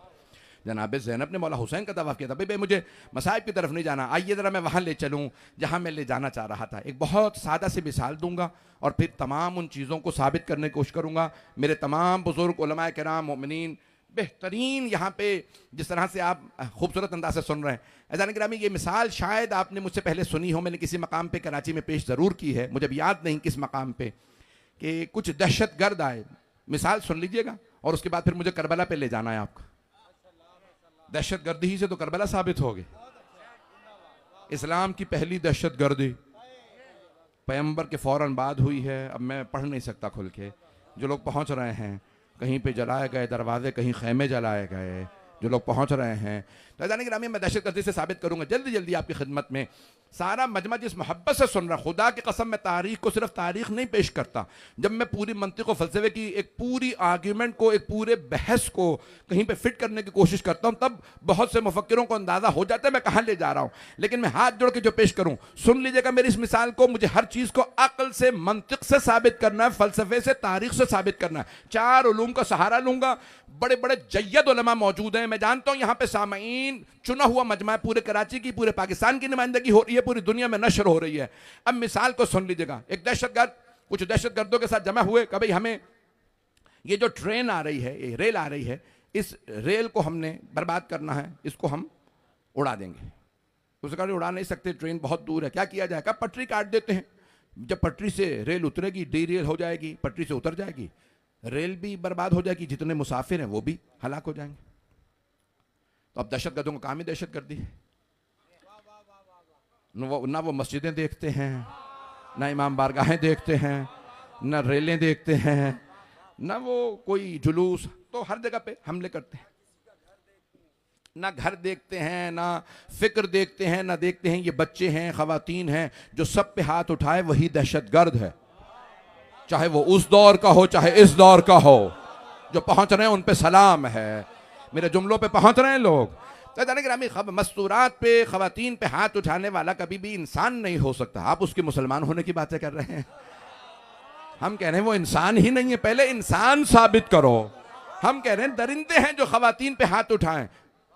जनाब ज़ैनब ने मौला हुसैन का तवाफ़ किया था। भाई मुझे मसाइब की तरफ नहीं जाना, आइए ज़रा मैं वहाँ ले चलूँ जहाँ मैं ले जाना चाह रहा था। एक बहुत सादा सी मिसाल दूंगा और फिर तमाम उन चीज़ों को साबित करने की कोशिश करूँगा। मेरे तमाम बुज़ुर्ग उलमाए किराम मोमिनीन बेहतरीन यहाँ पे जिस तरह से आप खूबसूरत अंदाज से सुन रहे हैं। अज़ान गिरामी ये मिसाल शायद आपने मुझसे पहले सुनी हो, मैंने किसी मकाम पे कराची में पेश ज़रूर की है, मुझे अब याद नहीं किस मकाम पे, कि कुछ दहशत गर्द आए। मिसाल सुन लीजिएगा और उसके बाद फिर मुझे करबला पे ले जाना है आपको। दहशतगर्दी ही से तो करबला साबित हो गई। इस्लाम की पहली दहशतगर्दी पैगंबर के फौरन बाद हुई है। अब मैं पढ़ नहीं सकता खुल के। जो लोग पहुंच रहे हैं, कहीं पे जलाए गए दरवाजे, कहीं खैमे जलाए गए, जो लोग पहुंच रहे हैं, तो जाने ग्रामी मैं दहशतगर्दी से साबित करूंगा जल्दी जल्दी आपकी खिदमत में। सारा मजमा जिस मोहब्बत से सुन रहा, खुदा की कसम मैं तारीख को सिर्फ तारीख नहीं पेश करता। जब मैं पूरी मंतिक व फलसफे की एक पूरी आर्ग्यूमेंट को, एक पूरे बहस को कहीं पे फिट करने की कोशिश करता हूं, तब बहुत से मुफक्किरों को अंदाजा हो जाता है मैं कहां ले जा रहा हूं। लेकिन मैं हाथ जोड़ के जो पेश करूं, सुन लीजिएगा मेरी इस मिसाल को। मुझे हर चीज को अक्ल से, मंतिक से साबित करना है, फलसफे से, तारीख से साबित करना है। 4 उलूम का सहारा लूंगा। बड़े बड़े जय्यद उलमा मौजूद हैं। मैं जानता हूं यहां पे सामईन चुना हुआ मजमा है, पूरे कराची की, पूरे पाकिस्तान की नुमाइंदगी हो रही है, पूरी दुनिया में नशर हो रही है। अब मिसाल को सुन लीजिएगा। एक दहशतगर्द कुछ दहशतगर्दों के साथ जमा हुए, कभी हमें ये जो ट्रेन आ रही है, ये रेल आ रही है, इस रेल को हमने बर्बाद करना है, इसको हम उड़ा देंगे। उसने कहा उड़ा नहीं सकते, ट्रेन बहुत दूर है, क्या किया जाए? कहा पटरी काट देते हैं। जब पटरी से रेल उतरेगी, डी रेल हो जाएगी, पटरी से उतर जाएगी, रेल भी बर्बाद हो जाएगी, जितने मुसाफिर हैं वो भी हलाक हो जाएंगे। तो अब दहशतगर्दों का काम ही दहशतगर्दी है। ना वो मस्जिदें देखते हैं, ना इमाम बारगाहें देखते हैं, ना रेलें देखते हैं, ना वो कोई जुलूस, तो हर जगह पे हमले करते हैं। ना घर देखते हैं, ना फिक्र देखते हैं, ना देखते हैं ये बच्चे हैं, खवातीन हैं, जो सब पे हाथ उठाए वही दहशतगर्द है। चाहे वो उस दौर का हो, चाहे इस दौर का हो, जो पहुंच रहे हैं उन पे सलाम है। मेरे जुमलों पे पहुंच रहे हैं लोग। तो मस्तूरात पे, खवातीन पे हाथ उठाने वाला कभी भी इंसान नहीं हो सकता। आप उसके मुसलमान होने की बातें कर रहे हैं। हम कह रहे हैं वो इंसान ही नहीं है, पहले इंसान साबित करो। हम कह रहे हैं दरिंदे हैं जो खवातीन पे हाथ उठाएं।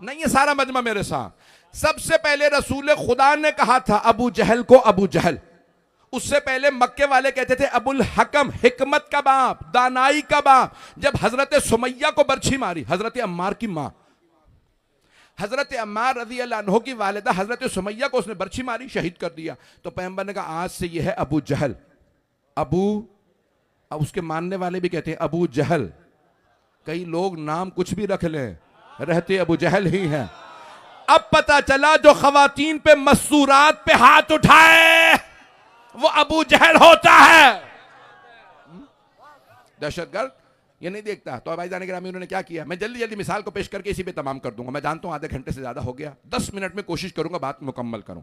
नहीं है सारा मजमा मेरे साथ। सबसे पहले रसूल खुदा ने कहा था अबू जहल को अबू जहल। उससे पहले मक्के वाले कहते थे अबुल हकम, हिकमत का बाप, दानाई का बाप। जब हजरत सुमैया को बर्छी मारी, हजरत अम्मार की मां, हजरत अम्मार रज़ी अल्लाह अन्हु की वालिदा हजरत सुमैया को उसने बर्छी मारी, शहीद कर दिया। तो पैगंबर ने कहा आज से यह है अबू जहल। अबू, अब उसके मानने वाले भी कहते हैं अबू जहल। कई लोग नाम कुछ भी रख लें, रहते अबू जहल ही हैं। अब पता चला जो खवातीन पे मस्तूरात पे हाथ उठाए वो अबू जहल होता है। दहशतगर्द ये नहीं देखता। तो भाईजान गिरामी उन्होंने क्या किया, मैं जल्दी जल्दी मिसाल को पेश करके इसी पे तमाम कर दूंगा। मैं जानता हूं आधे घंटे से ज्यादा हो गया, 10 मिनट में कोशिश करूंगा बात मुकम्मल करूं।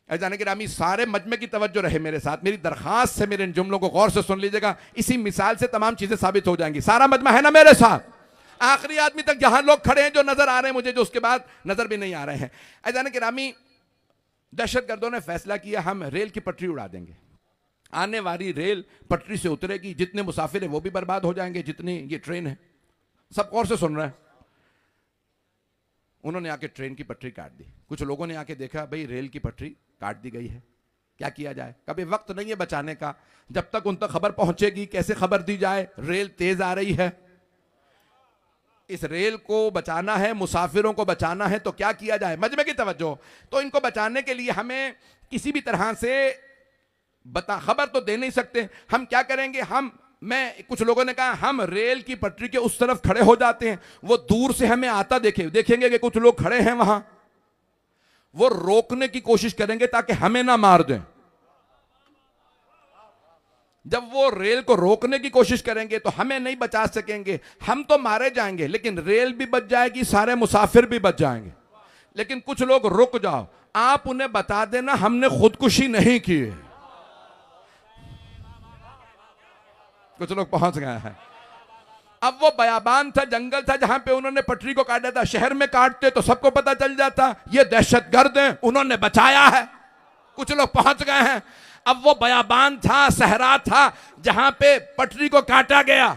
भाईजान गिरामी सारे मजमे की तवज्जो रहे मेरे साथ। मेरी दरखास्त है, मेरे इन जुमलों को गौर से सुन लीजिएगा। इसी मिसाल से तमाम चीजें साबित हो जाएंगी। सारा मजमा है ना मेरे साथ? आखिरी आदमी तक जहां लोग खड़े हैं, जो नजर आ रहे हैं मुझे, जो उसके बाद नजर भी नहीं आ रहे हैं। भाईजान गिरामी दहशतगर्दों ने फैसला किया हम रेल की पटरी उड़ा देंगे। आने वाली रेल पटरी से उतरेगी, जितने मुसाफिर हैं वो भी बर्बाद हो जाएंगे, जितनी ये ट्रेन है। सब गौर से सुन रहे हैं। उन्होंने आके ट्रेन की पटरी काट दी। कुछ लोगों ने आके देखा भाई रेल की पटरी काट दी गई है, क्या किया जाए? कभी वक्त नहीं है बचाने का। जब तक उन तक खबर पहुंचेगी कैसे खबर दी जाए? रेल तेज आ रही है, इस रेल को बचाना है, मुसाफिरों को बचाना है, तो क्या किया जाए? मजमे की तवज्जो। तो इनको बचाने के लिए हमें किसी भी तरह से खबर तो दे नहीं सकते। हम क्या करेंगे? कुछ लोगों ने कहा हम रेल की पटरी के उस तरफ खड़े हो जाते हैं, वो दूर से हमें आता देखेंगे कि कुछ लोग खड़े हैं वहां, वो रोकने की कोशिश करेंगे ताकि हमें ना मार दें। जब वो रेल को रोकने की कोशिश करेंगे तो हमें नहीं बचा सकेंगे, हम तो मारे जाएंगे, लेकिन रेल भी बच जाएगी, सारे मुसाफिर भी बच जाएंगे। लेकिन कुछ लोग रुक जाओ, आप उन्हें बता देना हमने खुदकुशी नहीं की। कुछ लोग पहुंच गए हैं। अब वो बयाबान था, जंगल था, जहां पे उन्होंने पटरी को काटा था। शहर में काटते तो सबको पता चल जाता ये दहशतगर्द हैं, उन्होंने बचाया है। कुछ लोग पहुंच गए हैं। अब वो बयाबान था, सहरा था, जहां पे पटरी को काटा गया।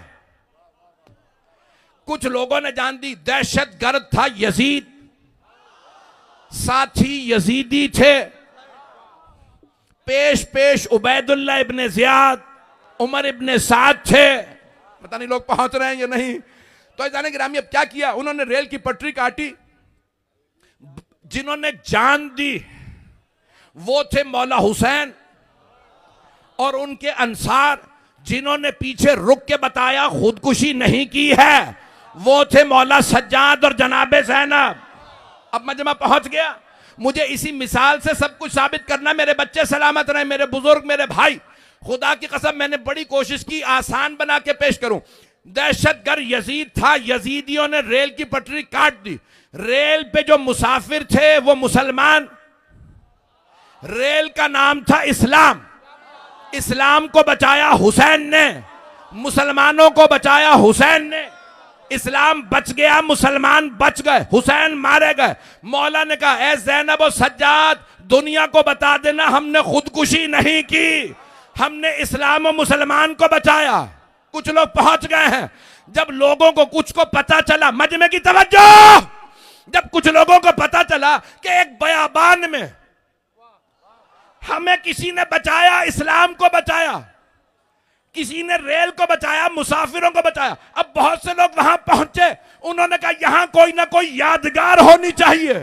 कुछ लोगों ने जान दी दहशतगर्द था यजीद, साथी यजीदी थे। पेश उबैदुल्लाह इब्ने ज़ियाद, उमर इब्ने साद थे। पता नहीं लोग पहुंच रहे हैं या नहीं। तो जाने गिरामी अब क्या किया? उन्होंने रेल की पटरी काटी। जिन्होंने जान दी वो थे मौला हुसैन और उनके अंसार, जिन्होंने पीछे रुक के बताया खुदकुशी नहीं की है, वो थे मौला सज्जाद और जनाबे ज़ैनब। अब मजमा पहुंच गया। मुझे इसी मिसाल से सब कुछ साबित करना, मेरे बच्चे सलामत रहे, मेरे बुजुर्ग, मेरे भाई। खुदा की कसम मैंने बड़ी कोशिश की आसान बना के पेश करूं। दहशतगर्द यजीद था, यजीदियों ने रेल की पटरी काट दी। रेल पे जो मुसाफिर थे वो मुसलमान। रेल का नाम था इस्लाम। इस्लाम को बचाया हुसैन ने, मुसलमानों को बचाया हुसैन ने। इस्लाम बच गया, मुसलमान बच गए, हुसैन मारे गए। मौला ने कहा, ऐ ज़ैनब और सज्जाद, दुनिया को बता देना हमने खुदकुशी नहीं की, हमने इस्लाम और मुसलमान को बचाया। कुछ लोग पहुंच गए हैं। जब लोगों को कुछ को पता चला, मजमे की तवज्जो, जब कुछ लोगों को पता चला कि एक बयाबान में हमें किसी ने बचाया, इस्लाम को बचाया, किसी ने रेल को बचाया, मुसाफिरों को बचाया। अब बहुत से लोग वहां पहुंचे, उन्होंने कहा यहां कोई ना कोई यादगार होनी चाहिए।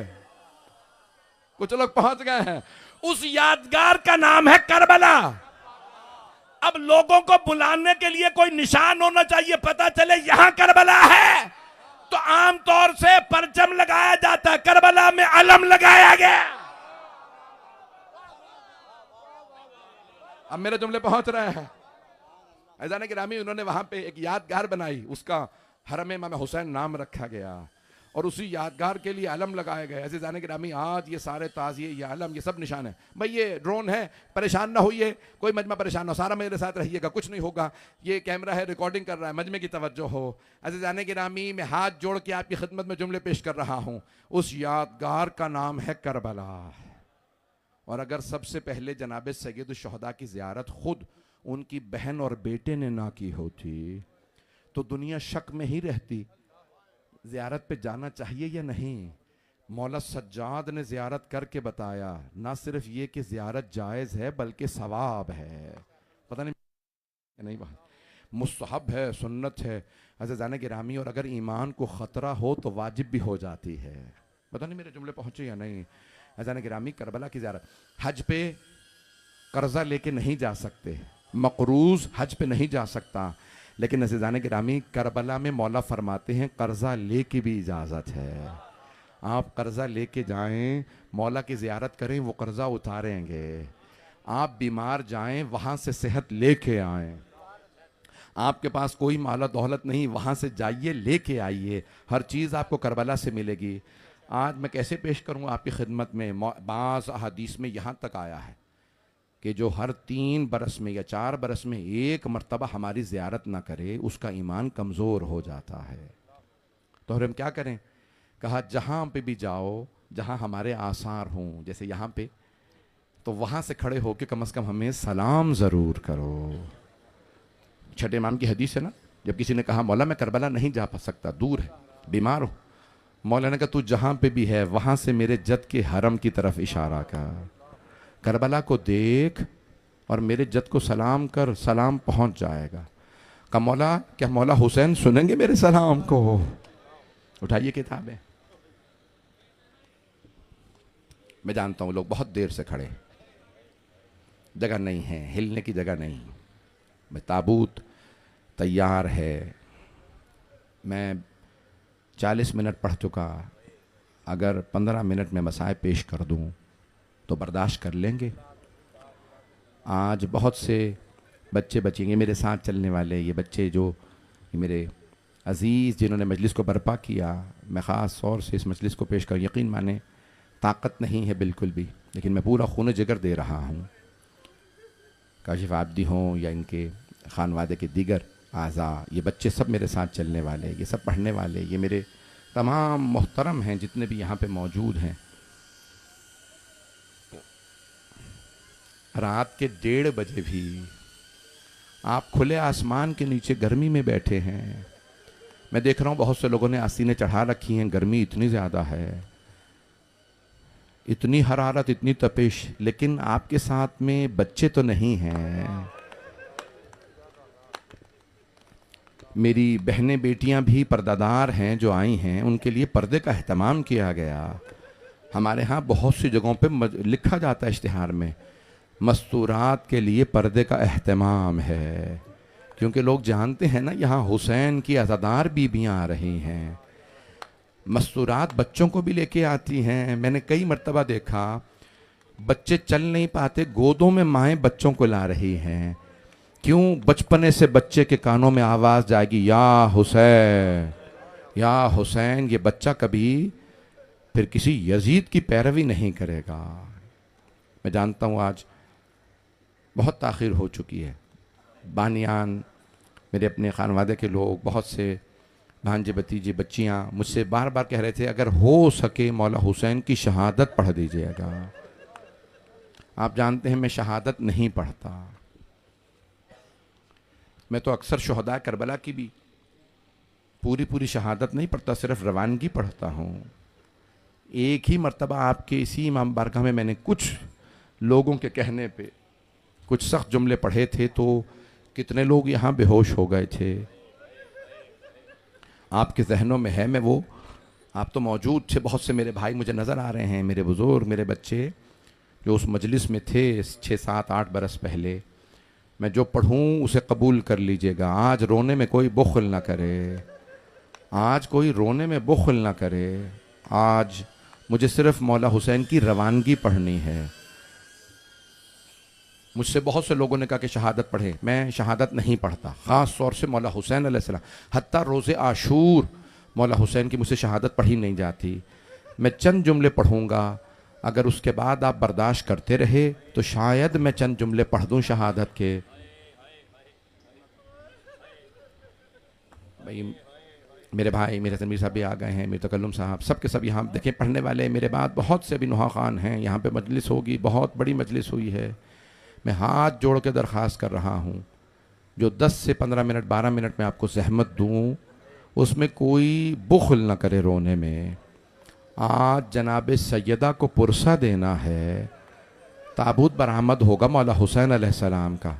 कुछ लोग पहुंच गए हैं, उस यादगार का नाम है करबला। अब लोगों को बुलाने के लिए कोई निशान होना चाहिए, पता चले यहां करबला है, तो आमतौर से परचम लगाया जाता है, करबला में अलम लगाया गया। अब मेरे जुमले पहुंच रहे हैं। ऐज़ान गिरामी, उन्होंने वहां पे एक यादगार बनाई, उसका हरम इमाम हुसैन नाम रखा गया और उसी यादगार के लिए अलम लगाए गए। ऐज़ान गिरामी, आज ये सारे ताज़िए, ये अलम, ये सब निशान है। भाई ये ड्रोन है, परेशान ना होइए, कोई मजमा परेशान ना हो, सारा मेरे साथ रहिएगा, कुछ नहीं होगा। ये कैमरा है, रिकॉर्डिंग कर रहा है, मजमे की तवज्जो हो। ऐज़ान गिरामी, मैं हाथ जोड़ के आपकी खिदमत में जुमले पेश कर रहा हूँ। उस यादगार का नाम है करबला। और अगर सबसे पहले जनाब सैयद शुहदा की ज़ियारत खुद उनकी बहन और बेटे ने ना की होती तो दुनिया शक में ही रहती, ज़ियारत पे जाना चाहिए या नहीं। मौला सज्जाद ने ज़ियारत करके बताया, ना सिर्फ ये कि ज़ियारत जायज़ है बल्कि सवाब है। पता नहीं बात, मुस्तहब है, सुन्नत है। अज़ीज़ान गिरामी, और अगर ईमान को ख़तरा हो तो वाजिब भी हो जाती है। पता नहीं मेरे जुमले पहुँचे या नहीं। अज़ीज़ान गिरामी, करबला की ज़ियारत, हज पे कर्जा लेके नहीं जा सकते, मकरूज हज पे नहीं जा सकता, लेकिन अज़ीज़ान गिरामी करबला में मौला फरमाते हैं कर्जा लेके भी इजाज़त है। आप कर्जा लेके जाएं, मौला की ज़ियारत करें, वो कर्जा उतारेंगे। आप बीमार जाएं, वहाँ से सेहत लेके आएं। आपके पास कोई माला दौलत नहीं, वहाँ से जाइए, लेके आइए, हर चीज़ आपको करबला से मिलेगी। आज मैं कैसे पेश करूँ आपकी खिदमत में, बाज़ अहादीस में यहाँ तक आया है कि जो हर 3 बरस में या 4 बरस में एक मरतबा हमारी ज़ियारत ना करे, उसका ईमान कमज़ोर हो जाता है। तो हम क्या करें? कहा जहाँ पे भी जाओ, जहाँ हमारे आसार हों, जैसे यहाँ पे, तो वहाँ से खड़े होकर कम से कम हमें सलाम ज़रूर करो। छठे इमाम की हदीस है ना, जब किसी ने कहा मौला मैं करबला नहीं जा सकता, दूर है, बीमार हो, मौला ने कहा तू जहाँ पे भी है वहाँ से मेरे जद के हरम की तरफ इशारा कर, करबला को देख और मेरे जद को सलाम कर, सलाम पहुँच जाएगा। कहा मौला, क्या मौला हुसैन सुनेंगे मेरे सलाम को? उठाइए किताबें। मैं जानता हूँ लोग बहुत देर से खड़े, जगह नहीं है, हिलने की जगह नहीं। मैं ताबूत तैयार है, मैं 40 मिनट पढ़ चुका, अगर 15 मिनट में मसाए पेश कर दूँ तो बर्दाश्त कर लेंगे। आज बहुत से बच्चे बचेंगे मेरे साथ चलने वाले, ये बच्चे जो मेरे अज़ीज़ जिन्होंने मजलिस को बर्पा किया, मैं ख़ास तौर से इस मजलिस को पेश कर, यकीन माने ताकत नहीं है बिल्कुल भी, लेकिन मैं पूरा खून जिगर दे रहा हूँ। काशिफ आब्दी हों या इनके खानवादे के दीगर आज़ा, ये बच्चे सब मेरे साथ चलने वाले, ये सब पढ़ने वाले, ये मेरे तमाम मोहतरम हैं जितने भी यहाँ पे मौजूद हैं। रात के 1:30 बजे भी आप खुले आसमान के नीचे गर्मी में बैठे हैं। मैं देख रहा हूँ बहुत से लोगों ने आसीनें चढ़ा रखी हैं, गर्मी इतनी ज़्यादा है, इतनी हरारत, इतनी तपिश, लेकिन आपके साथ में बच्चे तो नहीं हैं। मेरी बहनें बेटियां भी पर्दादार हैं जो आई हैं, उनके लिए पर्दे का अहतमाम किया गया। हमारे यहाँ बहुत सी जगहों पे लिखा जाता है इश्तिहार में, मस्तूरात के लिए पर्दे का अहतमाम है। क्योंकि लोग जानते हैं ना यहाँ हुसैन की अज़ादार बीबियाँ आ रही हैं, मस्तूरात बच्चों को भी लेके आती हैं। मैंने कई मर्तबा देखा बच्चे चल नहीं पाते, गोदों में माएँ बच्चों को ला रही हैं। क्यों? बचपने से बच्चे के कानों में आवाज़ जाएगी, या हुसैन या हुसैन। ये बच्चा कभी फिर किसी यजीद की पैरवी नहीं करेगा। मैं जानता हूँ आज बहुत ताख़ीर हो चुकी है। बानियान, मेरे अपने खानवादे के लोग, बहुत से भांजे भतीजे बच्चियाँ मुझसे बार बार कह रहे थे अगर हो सके मौला हुसैन की शहादत पढ़ दीजिएगा। आप जानते हैं मैं शहादत नहीं पढ़ता। मैं तो अक्सर शुहदा करबला की भी पूरी शहादत नहीं पढ़ता, सिर्फ रवानगी पढ़ता हूँ। एक ही मर्तबा आपके इसी इमाम बारगाह में मैंने कुछ लोगों के कहने पे कुछ सख्त जुमले पढ़े थे, तो कितने लोग यहाँ बेहोश हो गए थे। आपके जहनों में है, मैं वो, आप तो मौजूद थे, बहुत से मेरे भाई मुझे नज़र आ रहे हैं, मेरे बुज़ुर्ग, मेरे बच्चे जो उस मजलिस में थे 6, 7, 8 बरस पहले। मैं जो पढ़ूँ उसे कबूल कर लीजिएगा। आज रोने में कोई बुख़्ल ना करे, आज कोई रोने में बुख़्ल ना करे। आज मुझे सिर्फ मौला हुसैन की रवानगी पढ़नी है। मुझसे बहुत से लोगों ने कहा कि शहादत पढ़े, मैं शहादत नहीं पढ़ता, ख़ास तौर से मौला हुसैन अलैहिस्सलाम। हत्ता रोज़े आशूर मौला हुसैन की मुझसे शहादत पढ़ी नहीं जाती। मैं चंद जुमले पढ़ूँगा, अगर उसके बाद आप बर्दाश्त करते रहे तो शायद मैं चंद जुमले पढ़ दूँ शहादत के। भाई मेरे भाई, मेरे तनवीर साहब भी आ गए हैं, मेरे तकल्लुम साहब, सब के सब यहाँ देखें पढ़ने वाले। मेरे बाद बहुत से अभी नुहा खान हैं, यहाँ पे मजलिस होगी, बहुत बड़ी मजलिस हुई है। मैं हाथ जोड़ के दरख्वास्त कर रहा हूँ, जो 10 से 15 मिनट 12 मिनट में आपको ज़हमत दूँ, उसमें कोई बुख़्ल ना करे रोने में। आज जनाब सैयदा को पुरसा देना है, ताबूत बरामद होगा मौला हुसैन अलैहिस्सलाम का।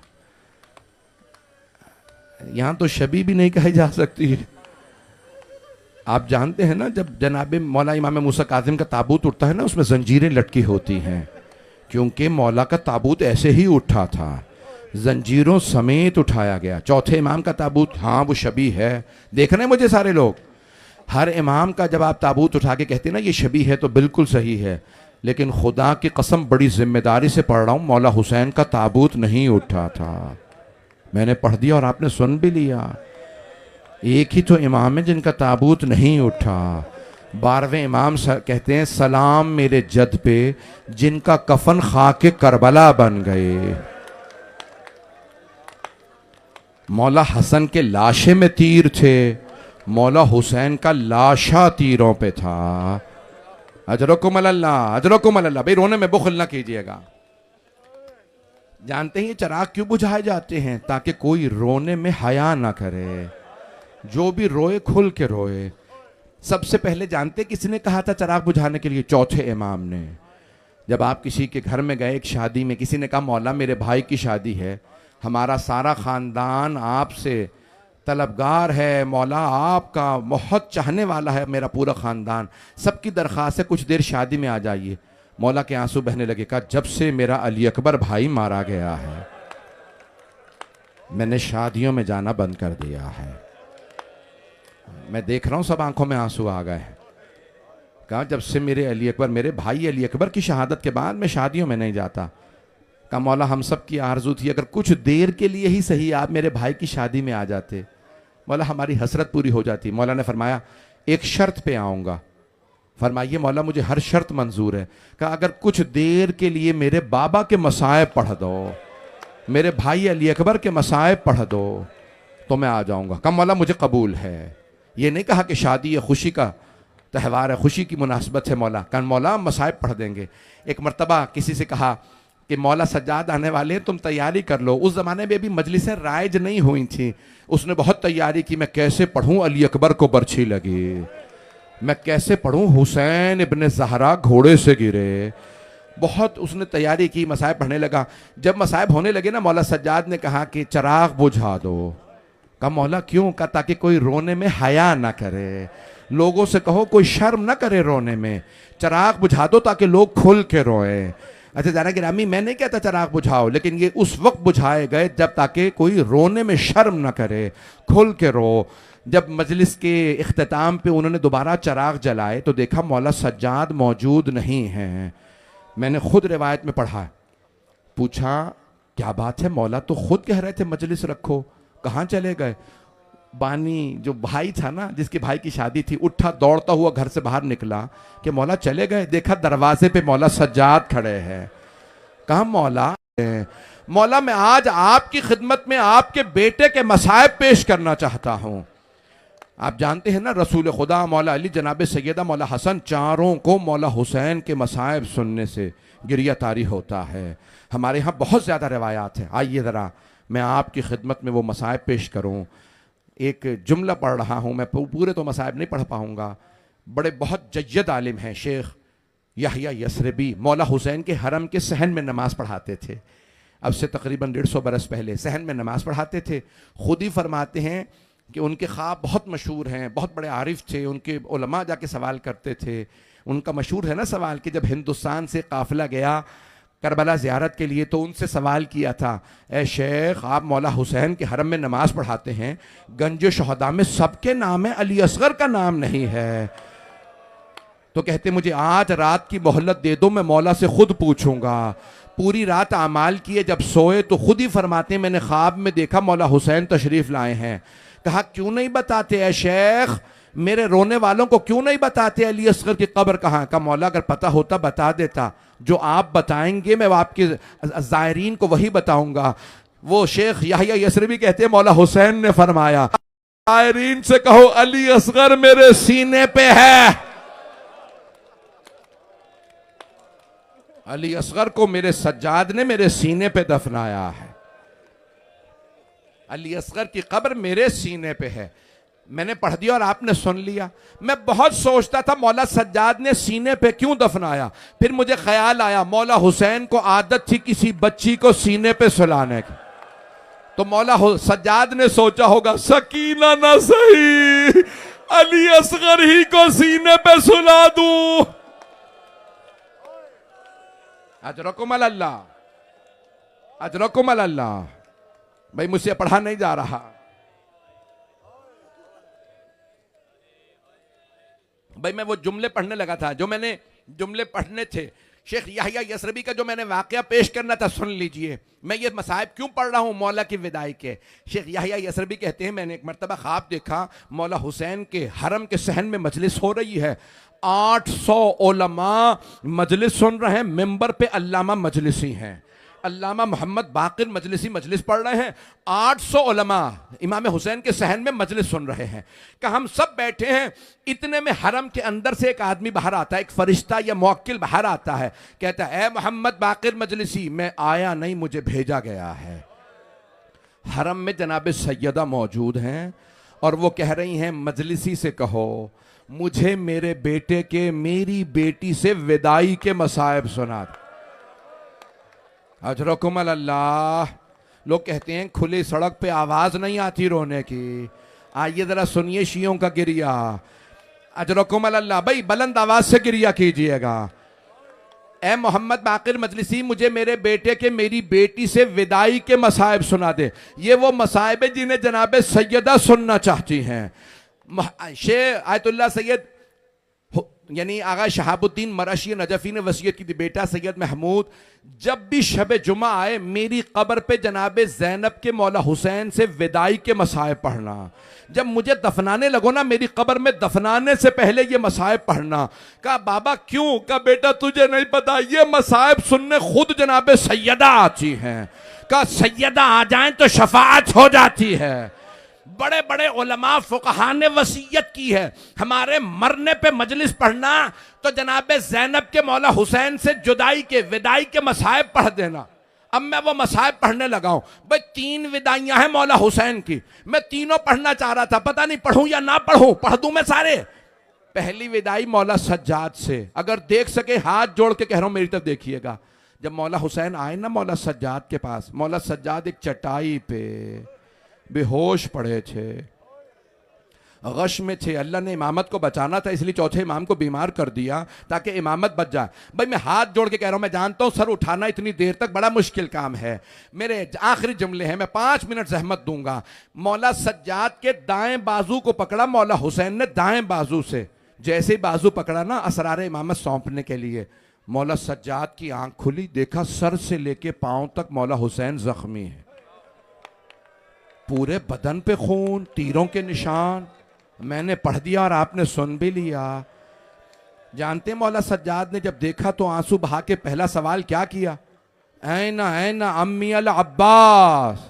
यहाँ तो शबी भी नहीं कही जा सकती। आप जानते हैं ना, जब जनाब मौला इमाम मूसा काज़िम का ताबूत उठता है ना, उसमें जंजीरें लटकी होती हैं, क्योंकि मौला का ताबूत ऐसे ही उठा था, जंजीरों समेत उठाया गया। चौथे इमाम का ताबूत, हाँ वो शबी है, देख रहे हैं मुझे सारे लोग। हर इमाम का जब आप ताबूत उठा के कहते हैं ना ये शबी है, तो बिल्कुल सही है, लेकिन खुदा की कसम बड़ी जिम्मेदारी से पढ़ रहा हूँ, मौला हुसैन का ताबूत नहीं उठा था। मैंने पढ़ दिया और आपने सुन भी लिया। एक ही तो इमाम है जिनका ताबूत नहीं उठा। 12वें इमाम कहते हैं सलाम मेरे जद पे जिनका कफन खाके करबला बन गए। मौला हसन के लाशे में तीर थे, मौला हुसैन का लाशा तीरों पे था। अजरकुम अल्लाह, अजरकुम अल्लाह। भाई रोने में बुख़्ल ना कीजिएगा। जानते हैं ये चिराग क्यों बुझाए जाते हैं? ताकि कोई रोने में हया ना करे, जो भी रोए खुल के रोए। सबसे पहले जानते किसने कहा था चिराग बुझाने के लिए? चौथे इमाम ने। जब आप किसी के घर में गए एक शादी में, किसी ने कहा मौला मेरे भाई की शादी है, हमारा सारा ख़ानदान आपसे तलबगार है, मौला आपका बहुत चाहने वाला है मेरा पूरा ख़ानदान, सबकी दरख्वास्त है कुछ देर शादी में आ जाइए। मौला के आंसू बहने लगे। कहा जब से मेरा अली अकबर भाई मारा गया है, मैंने शादियों में जाना बंद कर दिया है। मैं देख रहा हूँ सब आंखों में आंसू आ गए। कहा जब से मेरे अली अकबर, मेरे भाई अली अकबर की शहादत के बाद मैं शादियों में नहीं जाता। कहा मौला हम सब की आरजू थी अगर कुछ देर के लिए ही सही आप मेरे भाई की शादी में आ जाते, मौला हमारी हसरत पूरी हो जाती। मौला ने फरमाया एक शर्त पे आऊँगा। फरमाइए मौला मुझे हर शर्त मंजूर है। कहा अगर कुछ देर के लिए मेरे बाबा के मसाइब पढ़ दो, मेरे भाई अली अकबर के मसाइब पढ़ दो, तो मैं आ जाऊँगा। कहा मौला मुझे कबूल है। ये नहीं कहा कि शादी या खुशी का त्यौहार है, खुशी की मुनासबत है मौला। कहा मौला मसाइब पढ़ देंगे। एक मरतबा किसी से कहा कि मौला सज्जाद आने वाले हैं, तुम तैयारी कर लो। उस ज़माने में भी मजलिसें राइज नहीं हुई थी। उसने बहुत तैयारी की, मैं कैसे पढ़ूँ अली अकबर को बर्छी लगी, मैं कैसे पढ़ूँ हुसैन इब्ने ज़हरा घोड़े से गिरे। बहुत उसने तैयारी की, मसाइब पढ़ने लगा। जब मसाइब होने लगे ना, मौला सज्जाद ने कहा कि चिराग बुझा दो। कहा मौला क्यों? कहा ताकि कोई रोने में हया ना करे, लोगों से कहो कोई शर्म ना करे रोने में, चिराग बुझा दो ताकि लोग खुल के रोएं। अच्छा ज़रा गिरामी, मैं नहीं कहता चिराग बुझाओ, लेकिन ये उस वक्त बुझाए गए जब ताकि कोई रोने में शर्म ना करे, खुल के रो। जब मजलिस के इख्तिताम पे उन्होंने दोबारा चिराग जलाए तो देखा मौला सज्जाद मौजूद नहीं हैं। मैंने खुद रिवायत में पढ़ा, पूछा क्या बात है, मौला तो खुद कह रहे थे मजलिस रखो, कहाँ चले गए? बानी जो भाई था ना, जिसके भाई की शादी थी, उठा दौड़ता हुआ घर से बाहर निकला कि मौला चले गए। देखा दरवाजे पे मौला सज्जाद खड़े हैं। कहा मौला मौला मैं आज आपकी खिदमत में आपके बेटे के मसाइब पेश करना चाहता हूं। आप जानते हैं ना, रसूल खुदा मौला अली, जनाब सैयदा मौला हसन, चारों को मौला हुसैन के मसाइब सुनने से गिरिया तारी होता है। हमारे यहाँ बहुत ज़्यादा रिवायात है। आइए ज़रा मैं आपकी खिदमत में वो मसाइब पेश करूँ। एक जुमला पढ़ रहा हूँ, मैं पूरे तो मसाइब नहीं पढ़ पाऊँगा। बड़े बहुत जय्यद आलिम हैं शेख याहिया यसरबी, मौला हुसैन के हरम के सहन में नमाज़ पढ़ाते थे। अब से तकरीबन 150 बरस पहले सहन में नमाज़ पढ़ाते थे। खुद ही फरमाते हैं कि उनके ख्वाब बहुत मशहूर हैं, बहुत बड़े आरिफ थे, उनके उलमा जाके सवाल करते थे। उनका मशहूर है ना सवाल कि जब हिंदुस्तान से काफ़िला गया करबला ज़ियारत के लिए तो उनसे सवाल किया था, ए शेख आप मौला हुसैन के हरम में नमाज़ पढ़ाते हैं, गंज शहदा में सबके नाम है, अली असगर का नाम नहीं है। तो कहते मुझे आज रात की मोहलत दे दो, मैं मौला से खुद पूछूंगा। पूरी रात आमाल किए, जब सोए तो खुद ही फरमाते हैं मैंने ख्वाब में देखा मौला हुसैन तशरीफ़ लाए हैं। कहा क्यों नहीं बताते ए शेख, मेरे रोने वालों को क्यों नहीं बताते अली असगर की कब्र कहाँ? का मौला अगर पता होता बता देता, जो आप बताएंगे मैं आपके ज़ायरीन को वही बताऊंगा। वो शेख याहिया यसरबी कहते हैं मौला हुसैन ने फरमाया ज़ायरीन से कहो अली असगर मेरे सीने पे है। अली असगर को मेरे सज्जाद ने मेरे सीने पे दफनाया है। अली असगर की कब्र मेरे सीने पे है। मैंने पढ़ दिया और आपने सुन लिया। मैं बहुत सोचता था मौला सज्जाद ने सीने पे क्यों दफनाया। फिर मुझे ख्याल आया मौला हुसैन को आदत थी किसी बच्ची को सीने पे सुलाने की, तो मौला सज्जाद ने सोचा होगा सकीना ना सही, अली असगर ही को सीने पे सुला दूं। अजरकुम अल्लाह, अजरकुम अल्लाह। भाई मुझसे पढ़ा नहीं जा रहा। भाई मैं वो जुमले पढ़ने लगा था, जो मैंने जुमले पढ़ने थे शेख याहिया यसरबी का, जो मैंने वाकया पेश करना था सुन लीजिए। मैं ये मसाइब क्यों पढ़ रहा हूँ मौला की विदाई के। शेख याहिया यसरबी कहते हैं मैंने एक मरतबा ख्वाब देखा मौला हुसैन के हरम के सहन में मजलिस हो रही है, 800 उलमा मजलिस सुन रहे हैं, मिंबर पे अल्लामा मजलिसी हैं, अल्लामा मोहम्मद बाकिर मजलिसी मजलिस पढ़ रहे हैं, 800 उलमा इमाम हुसैन के सहन में मजलिस सुन रहे हैं। कि हम सब बैठे हैं, इतने में हरम के अंदर से एक आदमी बाहर आता है, एक फरिश्ता या मुवक्किल बाहर आता है, कहता है ए मोहम्मद बाकिर मजलिसी, मैं आया नहीं मुझे भेजा गया है। हरम में जनाब सैयदा मौजूद हैं और वो कह रही हैं मजलिसी से कहो मुझे मेरे बेटे के मेरी बेटी से विदाई के मसाइब सुना। अजरकुम अल्लाह। लोग कहते हैं खुली सड़क पे आवाज नहीं आती रोने की। आइए जरा सुनिए शियों का गिरिया। अजरकुम अल्लाह। भाई बुलंद आवाज से गिरिया कीजिएगा। ए मोहम्मद बाकिर मजलिसी, मुझे मेरे बेटे के मेरी बेटी से विदाई के मसाइब सुना दे। ये वो मसाइब है जिन्हें जनाब सैयदा सुनना चाहती हैं। शेख आयतुल्लाह सैयद यानी आगा शहाबुद्दीन मराशी नजफी ने वसीयत की थी, बेटा सैयद महमूद जब भी शब जुमा आए मेरी कब्र पे जनाब ज़ैनब के मौला हुसैन से विदाई के मसाइब पढ़ना। जब मुझे दफनाने लगो ना, मेरी कब्र में दफनाने से पहले ये मसाइब पढ़ना। कहा बाबा क्यों? कहा बेटा तुझे नहीं पता, ये मसाइब सुनने खुद जनाब सैयदा आती हैं। कहा सैयदा आ जाएं तो शफाअत हो जाती है। बड़े बड़े उलमा फुकहा ने वसीयत की है हमारे मरने पे मजलिस पढ़ना तो जनाब ज़ैनब के मौला हुसैन से जुदाई के विदाई के मसाइब पढ़ देना। अब मैं वो मसाइब पढ़ने लगा हूं। भाई 3 विदाइयां हैं मौला हुसैन की, मैं तीनों पढ़ना चाह रहा था, पता नहीं पढ़ूं या ना पढ़ूं, पढ़ दूं मैं सारे। पहली विदाई मौला सज्जाद से, अगर देख सके हाथ जोड़ के कह रहा हूं मेरी तरफ देखिएगा। जब मौला हुसैन आए ना मौला सज्जाद के पास, मौला सज्जाद एक चटाई पे बेहोश पड़े थे। गश में थे, अल्लाह ने इमामत को बचाना था इसलिए चौथे इमाम को बीमार कर दिया ताकि इमामत बच जाए। भाई मैं हाथ जोड़ के कह रहा हूं, मैं जानता हूं सर उठाना इतनी देर तक बड़ा मुश्किल काम है। मेरे आखिरी जुमले हैं, मैं 5 मिनट जहमत दूंगा। मौला सज्जाद के दाएं बाजू को पकड़ा मौला हुसैन ने दाएं बाजू से, जैसे ही बाजू पकड़ा ना असरार इमामत सौंपने के लिए, मौला सज्जाद की आंख खुली, देखा सर से लेके पांव तक मौला हुसैन जख्मी है, पूरे बदन पे खून, तीरों के निशान। मैंने पढ़ दिया और आपने सुन भी लिया। जानते हैं मौला सज्जाद ने जब देखा तो आंसू बहा के पहला सवाल क्या किया? ऐना ऐना अम्मी अल अब्बास,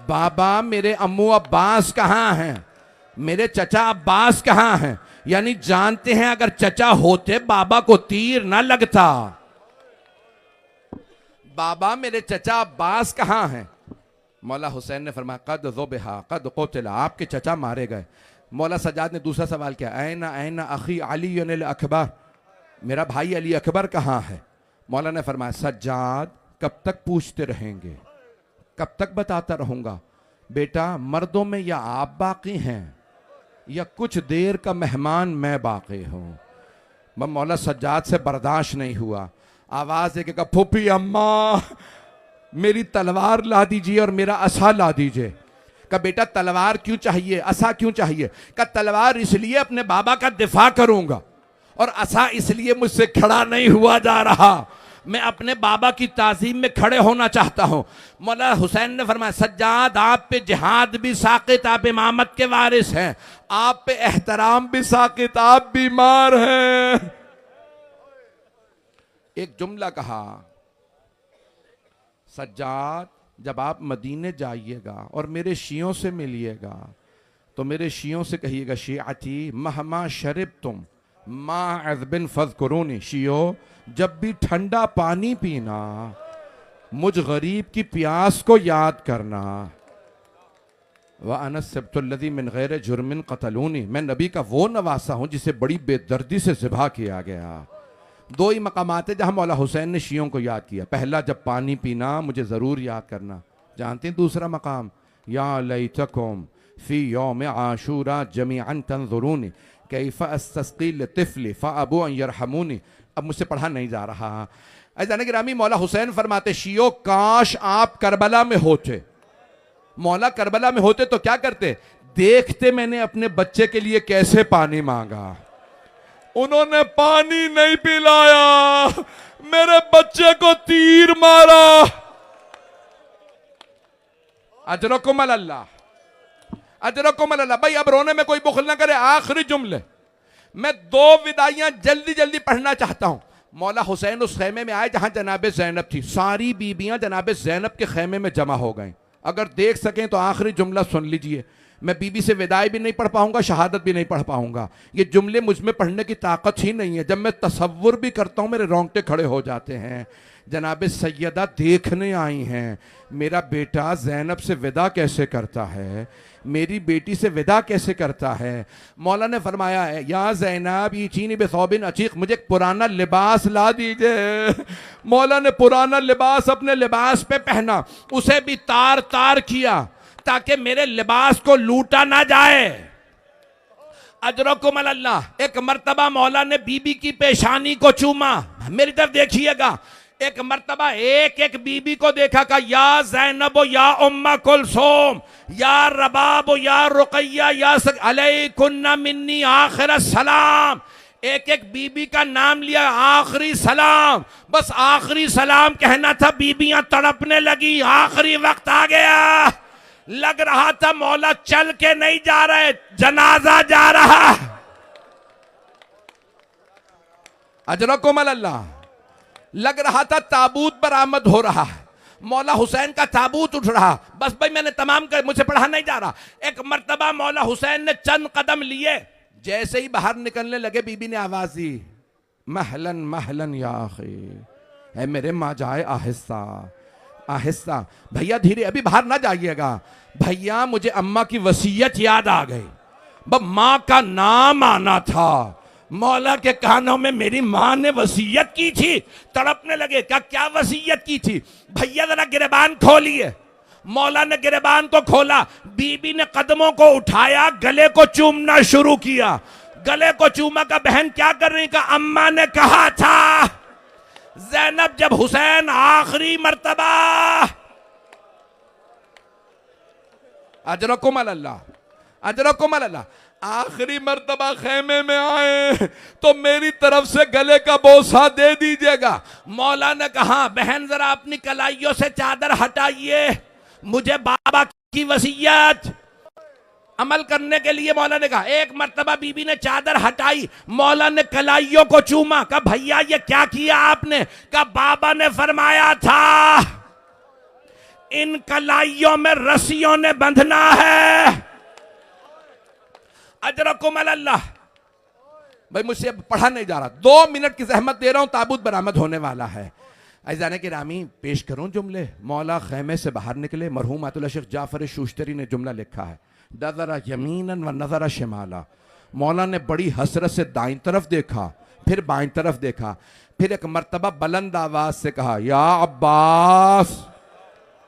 बाबा मेरे अम्मू अब्बास कहाँ हैं, मेरे चचा अब्बास कहाँ हैं? यानी जानते हैं अगर चचा होते बाबा को तीर ना लगता। बाबा मेरे चचा अब्बास कहाँ हैं? मौला हुसैन ने फरमाया कद ज़ुबिहा कद क़ुतिला, आपके चचा मारे गए। मौला सज्जाद ने दूसरा सवाल किया, ऐना ऐना अखी अली अल अकबर, मेरा भाई अली अकबर कहाँ है? मौला ने फरमाया सज्जाद कब तक पूछते रहेंगे, कब तक बताता रहूंगा? बेटा मर्दों में या आप बाकी हैं या कुछ देर का मेहमान मैं बाकी हूं। मौला सज्जाद से बर्दाश्त नहीं हुआ, आवाज एक फूफी अम्मा मेरी तलवार ला दीजिए और मेरा असा ला दीजिए। का बेटा तलवार क्यों चाहिए, असा क्यों चाहिए? का तलवार इसलिए अपने बाबा का दिफा करूंगा और असा इसलिए मुझसे खड़ा नहीं हुआ जा रहा, मैं अपने बाबा की ताजीम में खड़े होना चाहता हूं। मौला हुसैन ने फरमाया सज्जाद आप पे जिहाद भी साकित, आप इमामत के वारिस हैं, आप पे एहतराम भी साकित, आप बीमार हैं। एक जुमला कहा, सज्जाद जब आप मदीने जाइएगा और मेरे शियों से मिलिएगा तो मेरे शियों से कहिएगा शियाती महमा शरिब तुम मा अज़बिन फ़ज़कुरूनी, शियो जब भी ठंडा पानी पीना मुझ गरीब की प्यास को याद करना। व अना सब्तुल्लज़ी मिन गैर जुर्मिन क़तलूनी, मैं नबी का वो नवासा हूँ जिसे बड़ी बेदर्दी से ज़िबा किया गया। दो ही मकामात है जहाँ मौला हुसैन ने शियों को याद किया। पहला जब पानी पीना मुझे ज़रूर याद करना। जानते हैं दूसरा मकाम, या लैतकुम फ़ी यौम आशूरा जमीअन तंज़ुरूनी कैफ़ अस्तस्क़ी लितिफ़ली फ़अबू अन यरहमूनी। अब मुझसे पढ़ा नहीं जा रहा। अज़ीज़ान गिरामी मौला हुसैन फरमाते शियो काश आप करबला में होते, मौला करबला में होते तो क्या करते? देखते मैंने अपने बच्चे के लिए कैसे पानी मांगा, उन्होंने पानी नहीं पिलाया, मेरे बच्चे को तीर मारा। अजरकुम अल्लाह, अजरकुम अल्लाह। भाई अब रोने में कोई बुखल ना करे। आखिरी जुमले मैं 2 विदाइयां जल्दी जल्दी पढ़ना चाहता हूं। मौला हुसैन उस खेमे में आए जहां जनाब ज़ैनब थी, सारी बीबियां जनाब ज़ैनब के खेमे में जमा हो गई। अगर देख सकें तो आखिरी जुमला सुन लीजिए। मैं बीबी से विदाई भी नहीं पढ़ पाऊंगा, शहादत भी नहीं पढ़ पाऊंगा। ये जुमले मुझ में पढ़ने की ताकत ही नहीं है। जब मैं तसव्वुर भी करता हूं मेरे रोंगटे खड़े हो जाते हैं। जनाब सैयदा देखने आई हैं, मेरा बेटा ज़ैनब से विदा कैसे करता है, मेरी बेटी से विदा कैसे करता है। मौला ने फरमाया या ज़ैनब ये चीनी बेसौबिन अचीक, मुझे एक पुराना लिबास ला दीजिए। मौला ने पुराना लिबास अपने लिबास पे पहना, उसे भी तार तार किया ताकि मेरे लिबास को लूटा ना जाए। अजरकुम अल्लाह। एक मर्तबा मौला ने बीबी की पेशानी को चूमा, मेरी तरफ देखिएगा। एक मर्तबा एक एक बीबी को देखा, का या ज़ैनब या उम्मा कुलसूम या रबाब या रुकैया या अलैकुन्ना मिन्नी आखिर सलाम। एक एक बीबी का नाम लिया, आखिरी सलाम। बस आखिरी सलाम कहना था, बीबियां तड़पने लगी। आखिरी वक्त आ गया, लग रहा था मौला चल के नहीं जा रहे, जनाजा जा रहा। अजरकुम अल्लाह। लग रहा था ताबूत बरामद हो रहा है, मौला हुसैन का ताबूत उठ रहा। बस भाई मैंने तमाम कर, मुझे पढ़ा नहीं जा रहा। एक मर्तबा मौला हुसैन ने चंद कदम लिए, जैसे ही बाहर निकलने लगे बीबी ने आवाज दी, महलन महलन या अखी, है मेरे माँ जाए आहिस्ता आहिस्ता। भैया धीरे, अभी बाहर ना जाइएगा। भैया मुझे अम्मा की वसीयत याद आ गई, माँ का नाम आना था। मौला के कानों में मेरी माँ ने वसीयत की थी। तड़पने लगे, क्या क्या वसीयत की थी? भैया जरा गिरबान खोलिए। मौला ने गिरबान को खोला, बीबी ने कदमों को उठाया, गले को चूमना शुरू किया। गले को चूमा का बहन क्या कर रही का? अम्मा ने कहा था ज़ैनब जब हुसैन आखिरी मर्तबा, अजरकुम अल्लाह, अजरकुम अल्लाह, आखिरी मर्तबा खेमे में आए तो मेरी तरफ से गले का बोसा दे दीजिएगा। मौला ने कहा बहन जरा अपनी कलाइयों से चादर हटाइए, मुझे बाबा की वसीयत अमल करने के लिए। मौला ने कहा, एक मर्तबा बीबी ने चादर हटाई, मौला ने कलाइयों को चूमा। कहा भैया ये क्या किया आपने? कहा बाबा ने फरमाया था इन कलाइयों में रस्सियों ने बंधना है। अजरकुम अल्लाह। भाई मुझसे अब पढ़ा नहीं जा रहा, 2 मिनट की जहमत दे रहा हूं, ताबूत बरामद होने वाला है। अज़ाने के रामी पेश करूं जुमले। मौला खैमे से बाहर निकले, मरहूम आयतुल्लाह शेख जाफर शूश्तरी ने जुमला लिखा है, नज़रा यमीनन व नज़रा शिमाला। मौला ने बड़ी हसरत से दाईं तरफ देखा, फिर बाईं तरफ देखा, फिर एक मर्तबा बुलंद आवाज से कहा या अब्बास,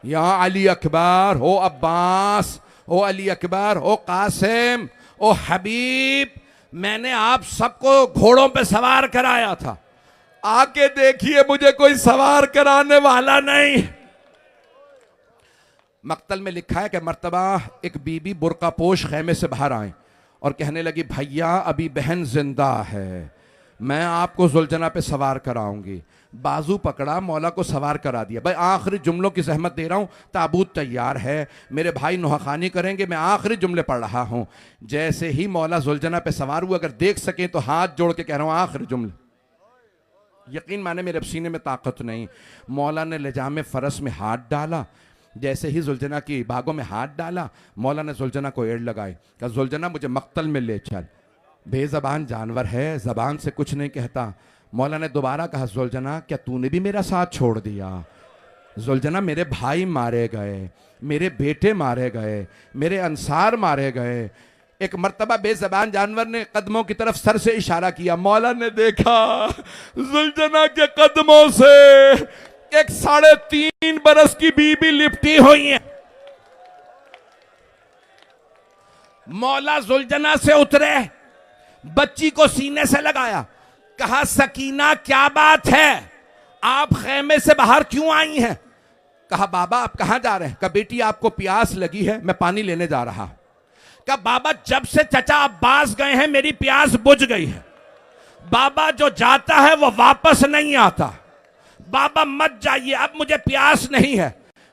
या अली अकबर, हो अब्बास, ओ अली अकबर, ओ कासिम, ओ हबीब, मैंने आप सबको घोड़ों पे सवार कराया था, आके देखिए मुझे कोई सवार कराने वाला नहीं। मक्तल में लिखा है कि मर्तबा एक बीबी बुर्का पोश खेमे से बाहर आए और कहने लगी भैया अभी बहन जिंदा है, मैं आपको जुलझना पे सवार कराऊंगी। बाजू पकड़ा, मौला को सवार करा दिया। भाई आखिरी जुमलों की जहमत दे रहा हूं, ताबूत तैयार है, मेरे भाई नुहाखानी करेंगे, मैं आखिरी जुमले पढ़ रहा हूं। जैसे ही मौला जुलझना पे सवार हुआ, अगर देख सकें तो हाथ जोड़ के कह रहा हूं आखिरी जुमले, यकीन माने मेरे सीने में ताकत नहीं। मौला ने लिजामे फरस में हाथ डाला, जैसे ही जुलझना की बागों में हाथ डाला, मौला ने जुलझना को एड़ लगाई, कहा जुलझना मुझे मक्तल में ले चल, बेजबान जानवर है, जबान से कुछ नहीं कहता। मौला ने दोबारा कहा जुलझना क्या तूने भी मेरा साथ छोड़ दिया? जुलझना मेरे भाई मारे गए, मेरे बेटे मारे गए, मेरे अंसार मारे गए। एक मर्तबा बेजबान जानवर ने कदमों की तरफ सर से इशारा किया, मौला ने देखा जुलझना के कदमों से एक 3.5 बरस की बीबी लिपटी हुई है। मौला जुलझना से उतरे, बच्ची को सीने से लगाया, कहा सकीना क्या बात है, आप खेमे से बाहर क्यों आई हैं? कहा बाबा आप कहां जा रहे हैं? कहा बेटी आपको प्यास लगी है, मैं पानी लेने जा रहा हूं। कहा बाबा जब से चचा अब्बास गए हैं मेरी प्यास बुझ गई है, बाबा जो जाता है वो वापस नहीं आता, बाबा मत जाइए, अब मुझे प्यास नहीं है।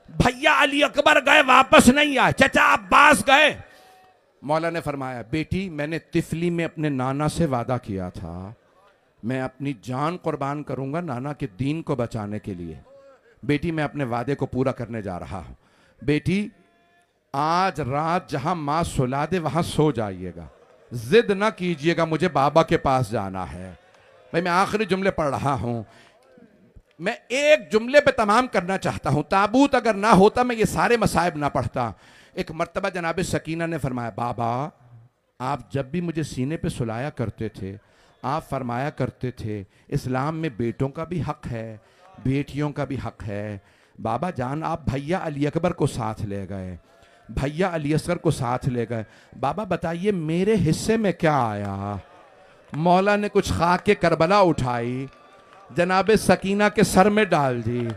भैया अली अकबर गए वापस नहीं आए, चचा अब्बास गए। मौला ने फरमाया बेटी मैंने तिफली में अपने नाना से वादा किया था, मैं अपनी जान कुर्बान करूंगा नाना के दीन को बचाने के लिए। बेटी मैं अपने वादे को पूरा करने जा रहा हूं। बेटी आज रात जहां मां सुला दे वहां सो जाइएगा, जिद ना कीजिएगा मुझे बाबा के पास जाना है। भाई मैं आखिरी जुमले पढ़ रहा हूं, मैं एक जुमले पे तमाम करना चाहता हूं। ताबूत अगर ना होता मैं ये सारे मसाइब ना पढ़ता। एक मर्तबा जनाब सकीना ने फरमाया बाबा आप जब भी मुझे सीने पे सुलाया करते थे आप फरमाया करते थे इस्लाम में बेटों का भी हक है बेटियों का भी हक है। बाबा जान आप भैया अली अकबर को साथ ले गए, भैया अली असगर को साथ ले गए, बाबा बताइए मेरे हिस्से में क्या आया? मौला ने कुछ खाके करबला उठाई, जनाब सकीना के सर में डाल दी।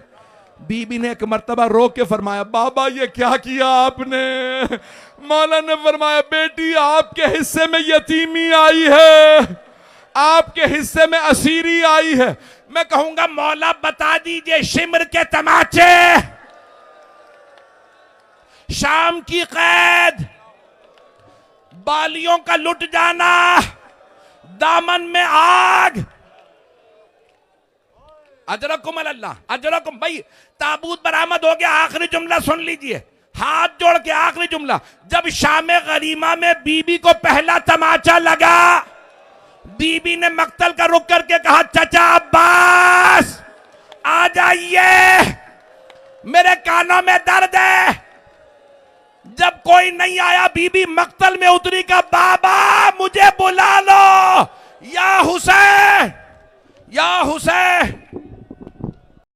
बीबी ने एक मर्तबा रो के फरमाया बाबा ये क्या किया आपने? मौला ने फरमाया बेटी आपके हिस्से में यतीमी आई है, आपके हिस्से में असीरी आई है। मैं कहूंगा मौला बता दीजिए शिमर के तमाचे, शाम की कैद, बालियों का लुट जाना, दामन में आग। अजरकुम अल्लाह, अजरकुम। भाई ताबूत बरामद हो गया, आखिरी जुमला सुन लीजिए, हाथ जोड़ के आखिरी जुमला। जब शाम गरीमा में बीबी को पहला तमाचा लगा, बीबी ने मक्तल का रुख करके कहा चचा अब्बास आ जाइए, मेरे कानों में दर्द है। जब कोई नहीं आया बीबी मक्तल में उतरी का बाबा मुझे बुला लो।